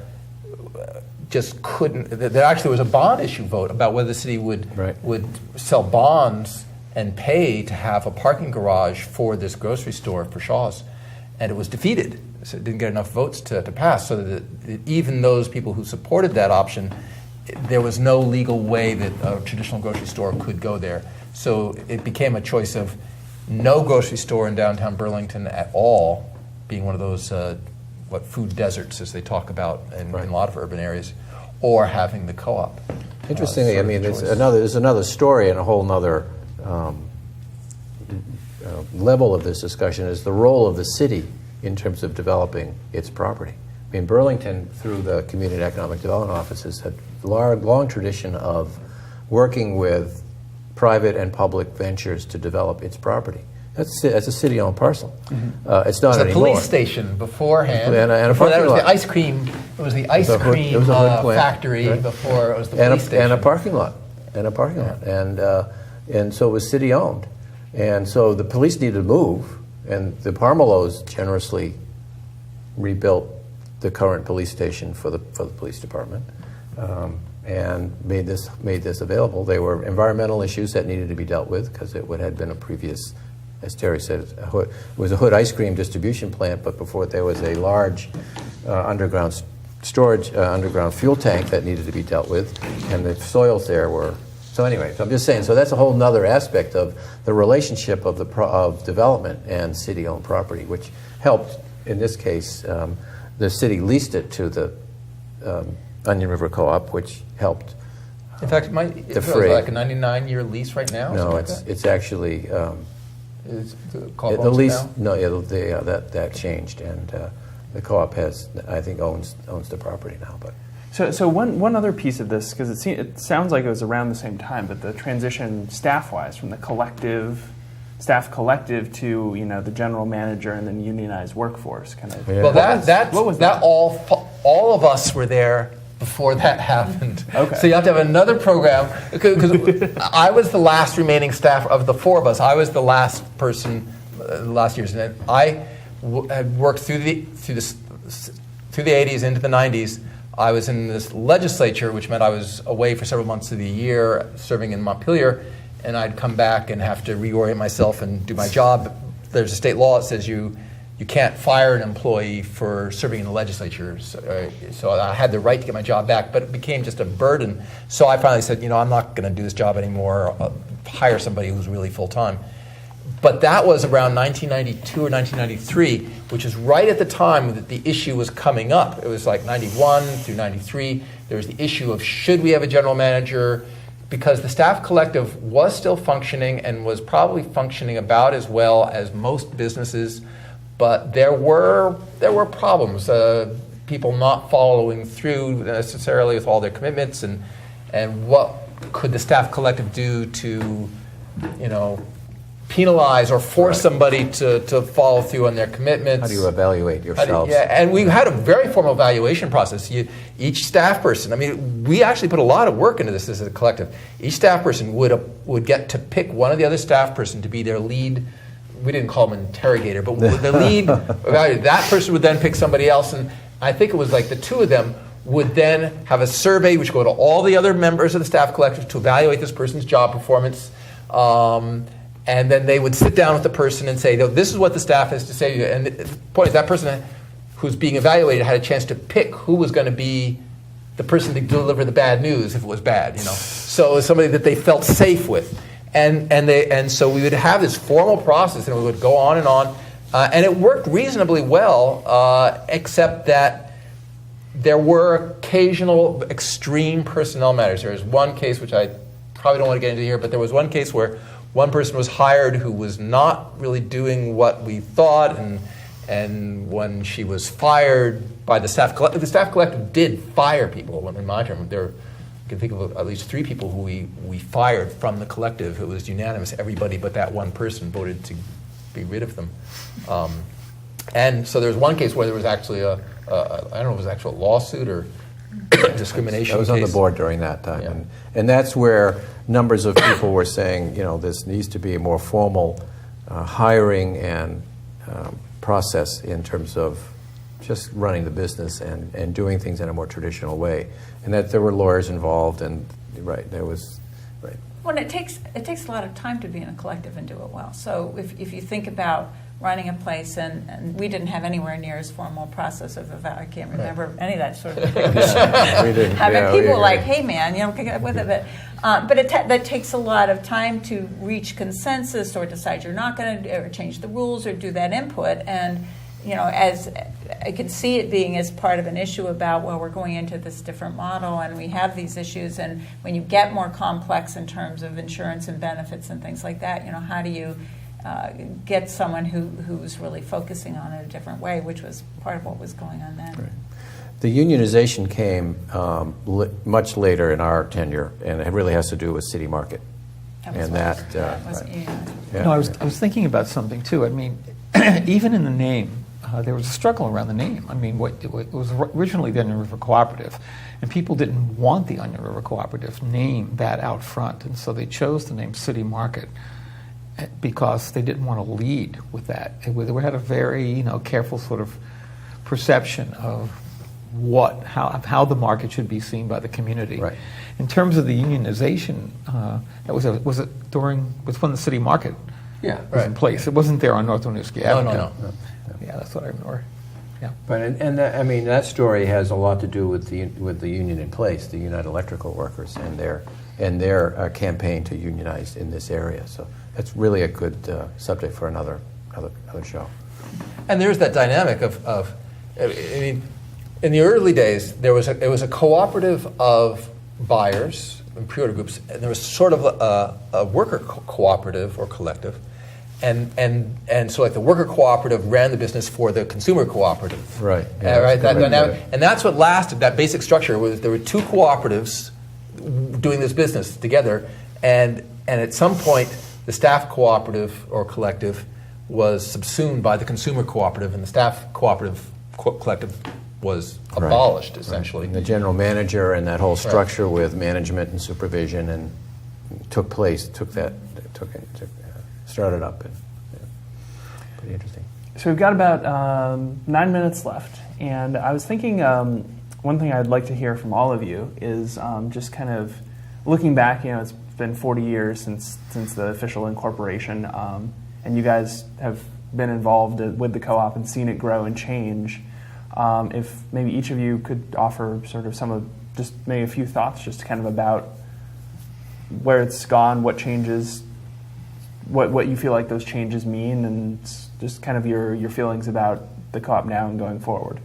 Speaker 5: just couldn't. There actually was a bond issue vote about whether the city would sell bonds and pay to have a parking garage for this grocery store for Shaw's, and it was defeated. So it didn't get enough votes to pass. So that even those people who supported that option, there was no legal way that a traditional grocery store could go there. So it became a choice of no grocery store in downtown Burlington at all, being one of those food deserts, as they talk about in a lot of urban areas, or having the co-op.
Speaker 4: Interestingly, there's another story and a whole other level of this discussion is the role of the city in terms of developing its property. Burlington, through the Community and Economic Development Offices, had a long tradition of working with private and public ventures to develop its property. That's a city-owned parcel. It's not anymore.
Speaker 5: It was a police station beforehand.
Speaker 4: And a
Speaker 5: before that, it was
Speaker 4: lot.
Speaker 5: the ice cream. It was the ice cream factory before it was the police station.
Speaker 4: And a parking lot. And so it was city-owned. And so the police needed to move, and the Parmelos generously rebuilt the current police station for the police department. and made this available. They were environmental issues that needed to be dealt with because it had been a previous, as Terry said, it was a Hood ice cream distribution plant, but before it there was a large underground storage, underground fuel tank that needed to be dealt with, and the soils there were. So anyway, so I'm just saying, so that's a whole nother aspect of the relationship of of development and city-owned property, which helped, in this case, the city leased it to the Onion River Co-op, which helped
Speaker 5: In fact, it was
Speaker 4: defray.
Speaker 5: like a 99-year lease right now? or
Speaker 4: No,
Speaker 5: something like
Speaker 4: it's actually,
Speaker 5: Is the co-op
Speaker 4: the
Speaker 5: owns it
Speaker 4: lease,
Speaker 5: now?
Speaker 4: no, yeah, that changed, and the co-op I think, owns the property now, but.
Speaker 1: So one other piece of this, because it sounds like it was around the same time, but the transition staff-wise from the staff collective to the general manager and then unionized workforce kind of.
Speaker 4: Yeah.
Speaker 5: Well, all of us were there before that happened.
Speaker 1: Okay.
Speaker 5: So you have to have another program because I was the last remaining staff of the four of us. I was the last person, last year's, and I had worked through the 80s into the 90s. I was in this legislature, which meant I was away for several months of the year serving in Montpelier, and I'd come back and have to reorient myself and do my job. There's a state law that says you can't fire an employee for serving in the legislature. So I had the right to get my job back, but it became just a burden. So I finally said, I'm not going to do this job anymore. I'll hire somebody who's really full-time. But that was around 1992 or 1993, which is right at the time that the issue was coming up. It was like 91 through 93. There was the issue of should we have a general manager, because the staff collective was still functioning and was probably functioning about as well as most businesses, but there were problems. People not following through necessarily with all their commitments, and what could the staff collective do to, penalize or force somebody to follow through on their commitments.
Speaker 4: How do you evaluate yourselves?
Speaker 5: And we had a very formal evaluation process. Each staff person, we actually put a lot of work into this as a collective. Each staff person would get to pick one of the other staff person to be their lead. We didn't call them interrogator, but the lead evaluator. That person would then pick somebody else, and I think it was like the two of them would then have a survey which would go to all the other members of the staff collective to evaluate this person's job performance. And then they would sit down with the person and say, this is what the staff has to say to you. And the point is that person who's being evaluated had a chance to pick who was going to be the person to deliver the bad news if it was bad. So it was somebody that they felt safe with. And so we would have this formal process, and we would go on. And it worked reasonably well, except that there were occasional extreme personnel matters. There was one case, which I probably don't want to get into here, but there was one case where one person was hired who was not really doing what we thought, and when she was fired by the staff collective did fire people. In my term, I can think of at least 3 people who we fired from the collective. It was unanimous. Everybody but that one person voted to be rid of them. And so there was one case where there was actually I don't know if it was an actual lawsuit or discrimination.
Speaker 4: I was on the board during that time,
Speaker 5: Yeah.
Speaker 4: and that's where numbers of people were saying, this needs to be a more formal hiring and process in terms of just running the business and doing things in a more traditional way, and that there were lawyers involved, and there was.
Speaker 3: Well, it takes a lot of time to be in a collective and do it well. So if you think about running a place, and we didn't have anywhere near as formal process of I can't remember any of that sort of thing.
Speaker 4: We didn't.
Speaker 3: People were like, hey man, get with it. But that takes a lot of time to reach consensus or decide you're not going to change the rules or do that input. And as I could see it being as part of an issue about, we're going into this different model and we have these issues, and when you get more complex in terms of insurance and benefits and things like that, how do you get someone who's really focusing on it a different way, which was part of what was going on then.
Speaker 4: Right. The unionization came much later in our tenure, and it really has to do with City Market.
Speaker 2: No, I was thinking about something too. Even in the name, there was a struggle around the name. It was originally the Onion River Cooperative, and people didn't want the Onion River Cooperative name that out front, and so they chose the name City Market because they didn't want to lead with that. They had a very careful sort of perception of how the market should be seen by the community.
Speaker 4: Right.
Speaker 2: In terms of the unionization, that was when the city market was in place. It wasn't there on North Winooski Avenue.
Speaker 5: No.
Speaker 2: Yeah, that's what I remember. Yeah.
Speaker 4: But I mean that story has a lot to do with the union in place, the United Electrical Workers, and their campaign to unionize in this area. So that's really a good subject for another show.
Speaker 5: And there's that dynamic of I mean, in the early days, it was a cooperative of buyers and pre-order groups, and there was sort of a worker cooperative or collective, and so like the worker cooperative ran the business for the consumer cooperative.
Speaker 4: Right.
Speaker 5: Yeah, right. That dynamic, and that's what lasted. That basic structure was there were two cooperatives doing this business together, and at some point the staff cooperative or collective was subsumed by the consumer cooperative, and the staff cooperative collective was abolished, essentially.
Speaker 4: Right. The general manager and that whole structure with management and supervision and started up. And, pretty interesting.
Speaker 1: So we've got about 9 minutes left, and I was thinking one thing I'd like to hear from all of you is just kind of looking back. It's been 40 years since the official incorporation, and you guys have been involved with the co-op and seen it grow and change. If maybe each of you could offer sort of just maybe a few thoughts just kind of about where it's gone, what changes, what you feel like those changes mean, and just kind of your feelings about the co-op now and going forward.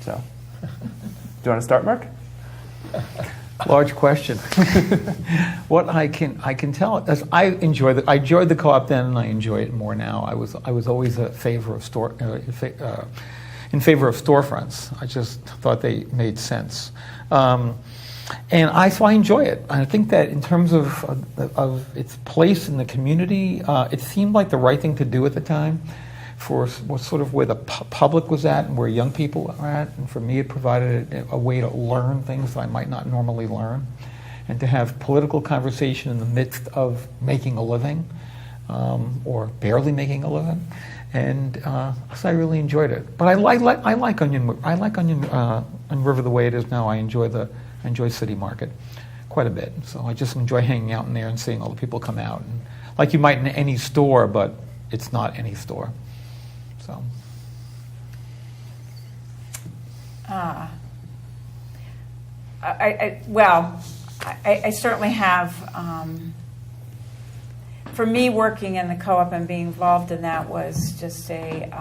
Speaker 1: So, do you want to start, Mark?
Speaker 2: Large question. What I can tell is I enjoyed the co-op then, and I enjoy it more now. I was always in favor of storefronts. I just thought they made sense, so I enjoy it. I think that in terms of its place in the community, it seemed like the right thing to do at the time. For sort of where the public was at and where young people were at. And for me, it provided a way to learn things that I might not normally learn, and to have political conversation in the midst of making a living, or barely making a living. And so I really enjoyed it. But I like Onion River the way it is now. I enjoy City Market quite a bit. So I just enjoy hanging out in there and seeing all the people come out, and like you might in any store, but it's not any store. So.
Speaker 3: I certainly have. For me, working in the co-op and being involved in that was just it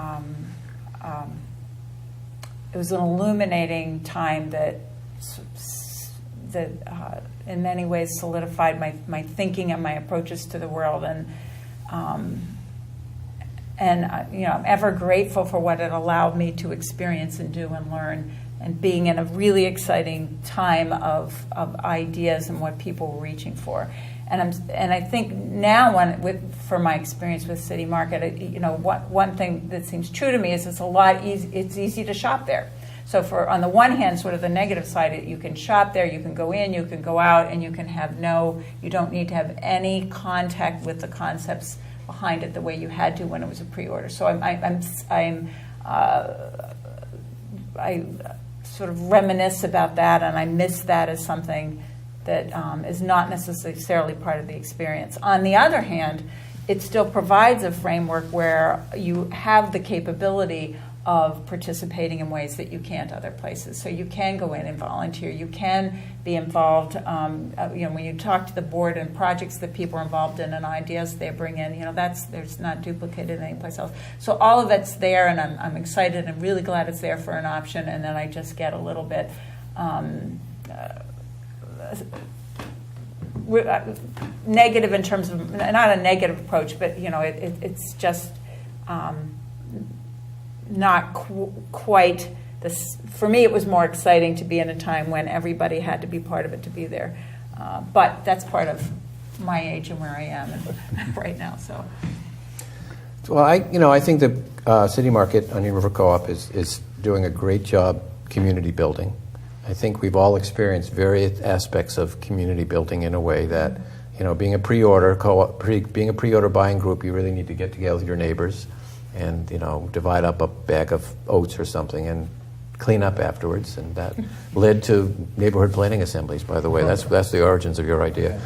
Speaker 3: was an illuminating time that in many ways solidified my thinking and my approaches to the world, and I'm ever grateful for what it allowed me to experience and do and learn, and being in a really exciting time of ideas and what people were reaching for. And I think now, for my experience with City Market, one thing that seems true to me is it's easy to shop there. So on the one hand, sort of the negative side, you can shop there, you can go in, you can go out, and you don't need to have any contact with the concepts behind it the way you had to when it was a pre-order. So I sort of reminisce about that, and I miss that as something that is not necessarily part of the experience. On the other hand, it still provides a framework where you have the capability of participating in ways that you can't other places. So you can go in and volunteer. You can be involved. When you talk to the board and projects that people are involved in and ideas they bring in, there's not duplicated anyplace else. So all of it's there, and I'm excited and really glad it's there for an option. And then I just get a little bit negative in terms of, not a negative approach, but it's just. Not quite this. For me, it was more exciting to be in a time when everybody had to be part of it to be there. But that's part of my age and where I am right now. So.
Speaker 4: Well, I think the City Market Onion River Co-op is doing a great job community building. I think we've all experienced various aspects of community building in a way that, being a pre-order buying group, you really need to get together with your neighbors and divide up a bag of oats or something and clean up afterwards, and that led to neighborhood planning assemblies, by the way. That's the origins of your idea.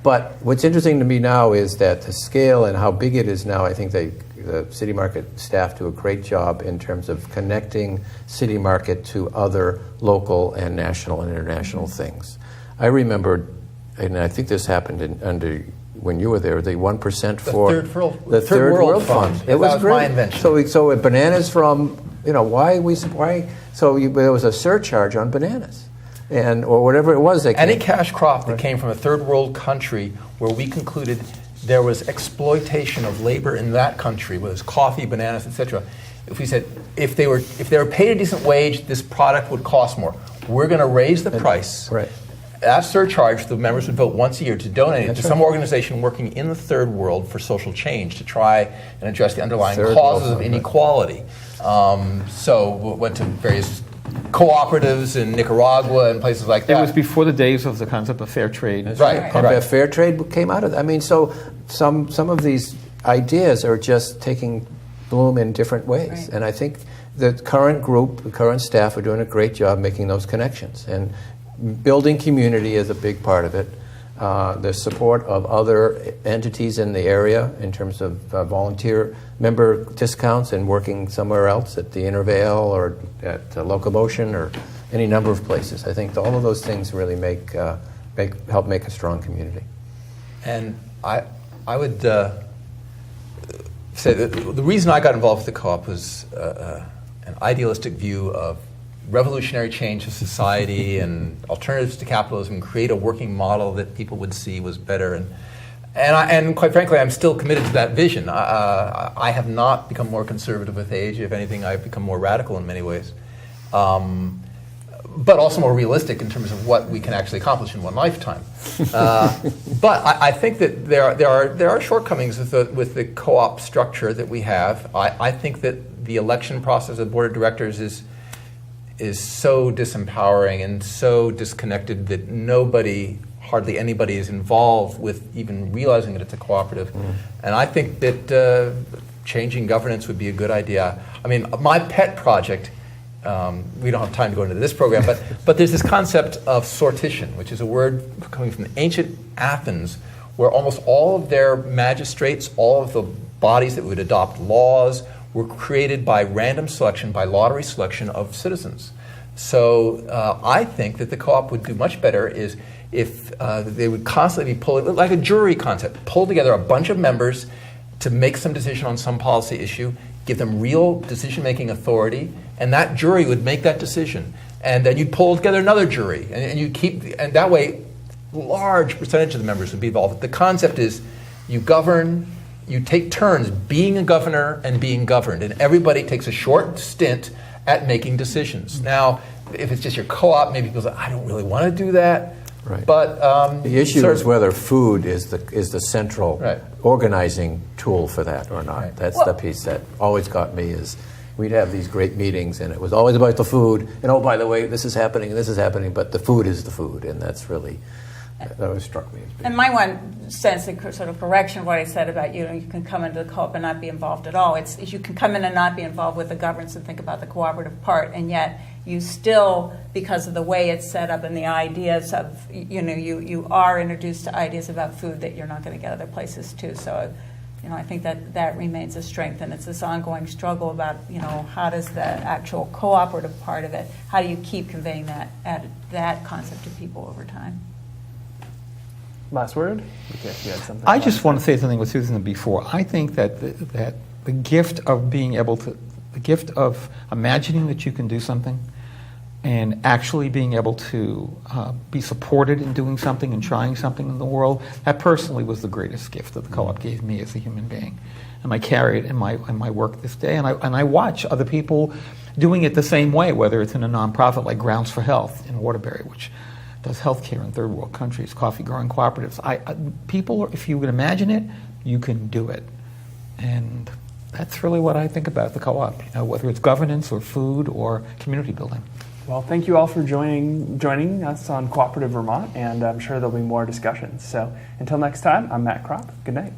Speaker 4: But what's interesting to me now is that the scale and how big it is now, I think the City Market staff do a great job in terms of connecting City Market to other local and national and international things. I remember, and I think this happened under when you were there, the 1% for
Speaker 5: the Third World Fund.
Speaker 4: It was
Speaker 5: that was
Speaker 4: great.
Speaker 5: my invention.
Speaker 4: So bananas from, why? So there was a surcharge on bananas, or whatever it was.
Speaker 5: Any cash crop that came from a third world country where we concluded there was exploitation of labor in that country, whether it's coffee, bananas, etc. If we said if they were paid a decent wage, this product would cost more. We're going to raise the price.
Speaker 4: Right.
Speaker 5: That surcharge, the members would vote once a year to donate it to some
Speaker 4: right.
Speaker 5: organization working in the third world for social change to try and address the underlying
Speaker 4: Third
Speaker 5: causes
Speaker 4: world,
Speaker 5: of inequality. So we went to various cooperatives in Nicaragua and places like that.
Speaker 2: It was before the days of the concept of fair trade.
Speaker 5: Right.
Speaker 4: And fair trade came out of that. I mean, so some of these ideas are just taking bloom in different ways.
Speaker 3: Right.
Speaker 4: And I think the current group, the current staff are doing a great job making those connections. And building community is a big part of it. The support of other entities in the area in terms of volunteer member discounts and working somewhere else at the Intervale or at Locomotion or any number of places. I think all of those things really help make a strong community.
Speaker 5: And I would say that the reason I got involved with the co-op was an idealistic view of revolutionary change of society and alternatives to capitalism, create a working model that people would see was better. And quite frankly, I'm still committed to that vision. I have not become more conservative with age. If anything, I've become more radical in many ways. But also more realistic in terms of what we can actually accomplish in one lifetime. But I think that there are shortcomings with the co-op structure that we have. I think that the election process of the board of directors is so disempowering and so disconnected that hardly anybody is involved with even realizing that it's a cooperative. And I think that changing governance would be a good idea. I mean, my pet project, we don't have time to go into this program, but there's this concept of sortition, which is a word coming from ancient Athens, where almost all of their magistrates, all of the bodies that would adopt laws, were created by random selection, by lottery selection of citizens. So I think that the co-op would do much better is if they would constantly be pulling, like a jury concept, pull together a bunch of members to make some decision on some policy issue, give them real decision-making authority, and that jury would make that decision. And then you'd pull together another jury, and that way, large percentage of the members would be involved. The concept is you govern. You take turns being a governor and being governed, and everybody takes a short stint at making decisions. Now, if it's just your co-op, maybe people say, I don't really want to do that.
Speaker 4: Right.
Speaker 5: But
Speaker 4: the issue is whether food is the central organizing tool for that or not. Right. That's the piece that always got me is we'd have these great meetings, and it was always about the food. And oh, by the way, this is happening, but the food is the food, and that's really... That always struck me as big.
Speaker 3: And my one sense of sort of correction of what I said about, you can come into the co-op and not be involved at all. It's you can come in and not be involved with the governance and think about the cooperative part, and yet you still, because of the way it's set up and the ideas of, you are introduced to ideas about food that you're not going to get other places too. So, I think that remains a strength, and it's this ongoing struggle about, how does the actual cooperative part of it, how do you keep conveying that concept to people over time?
Speaker 1: Last word? Okay, you had something.
Speaker 2: I just want to say something with Susan before. I think that the gift of being able to, the gift of imagining that you can do something and actually being able to be supported in doing something and trying something in the world, that personally was the greatest gift that the co-op gave me as a human being. And I carry it in my work this day, and I watch other people doing it the same way, whether it's in a nonprofit like Grounds for Health in Waterbury, which does healthcare in third world countries, coffee growing cooperatives. People, if you can imagine it, you can do it. And that's really what I think about the co-op, whether it's governance or food or community building.
Speaker 1: Well, thank you all for joining us on Cooperative Vermont, and I'm sure there'll be more discussions. So until next time, I'm Matt Cropp. Good night.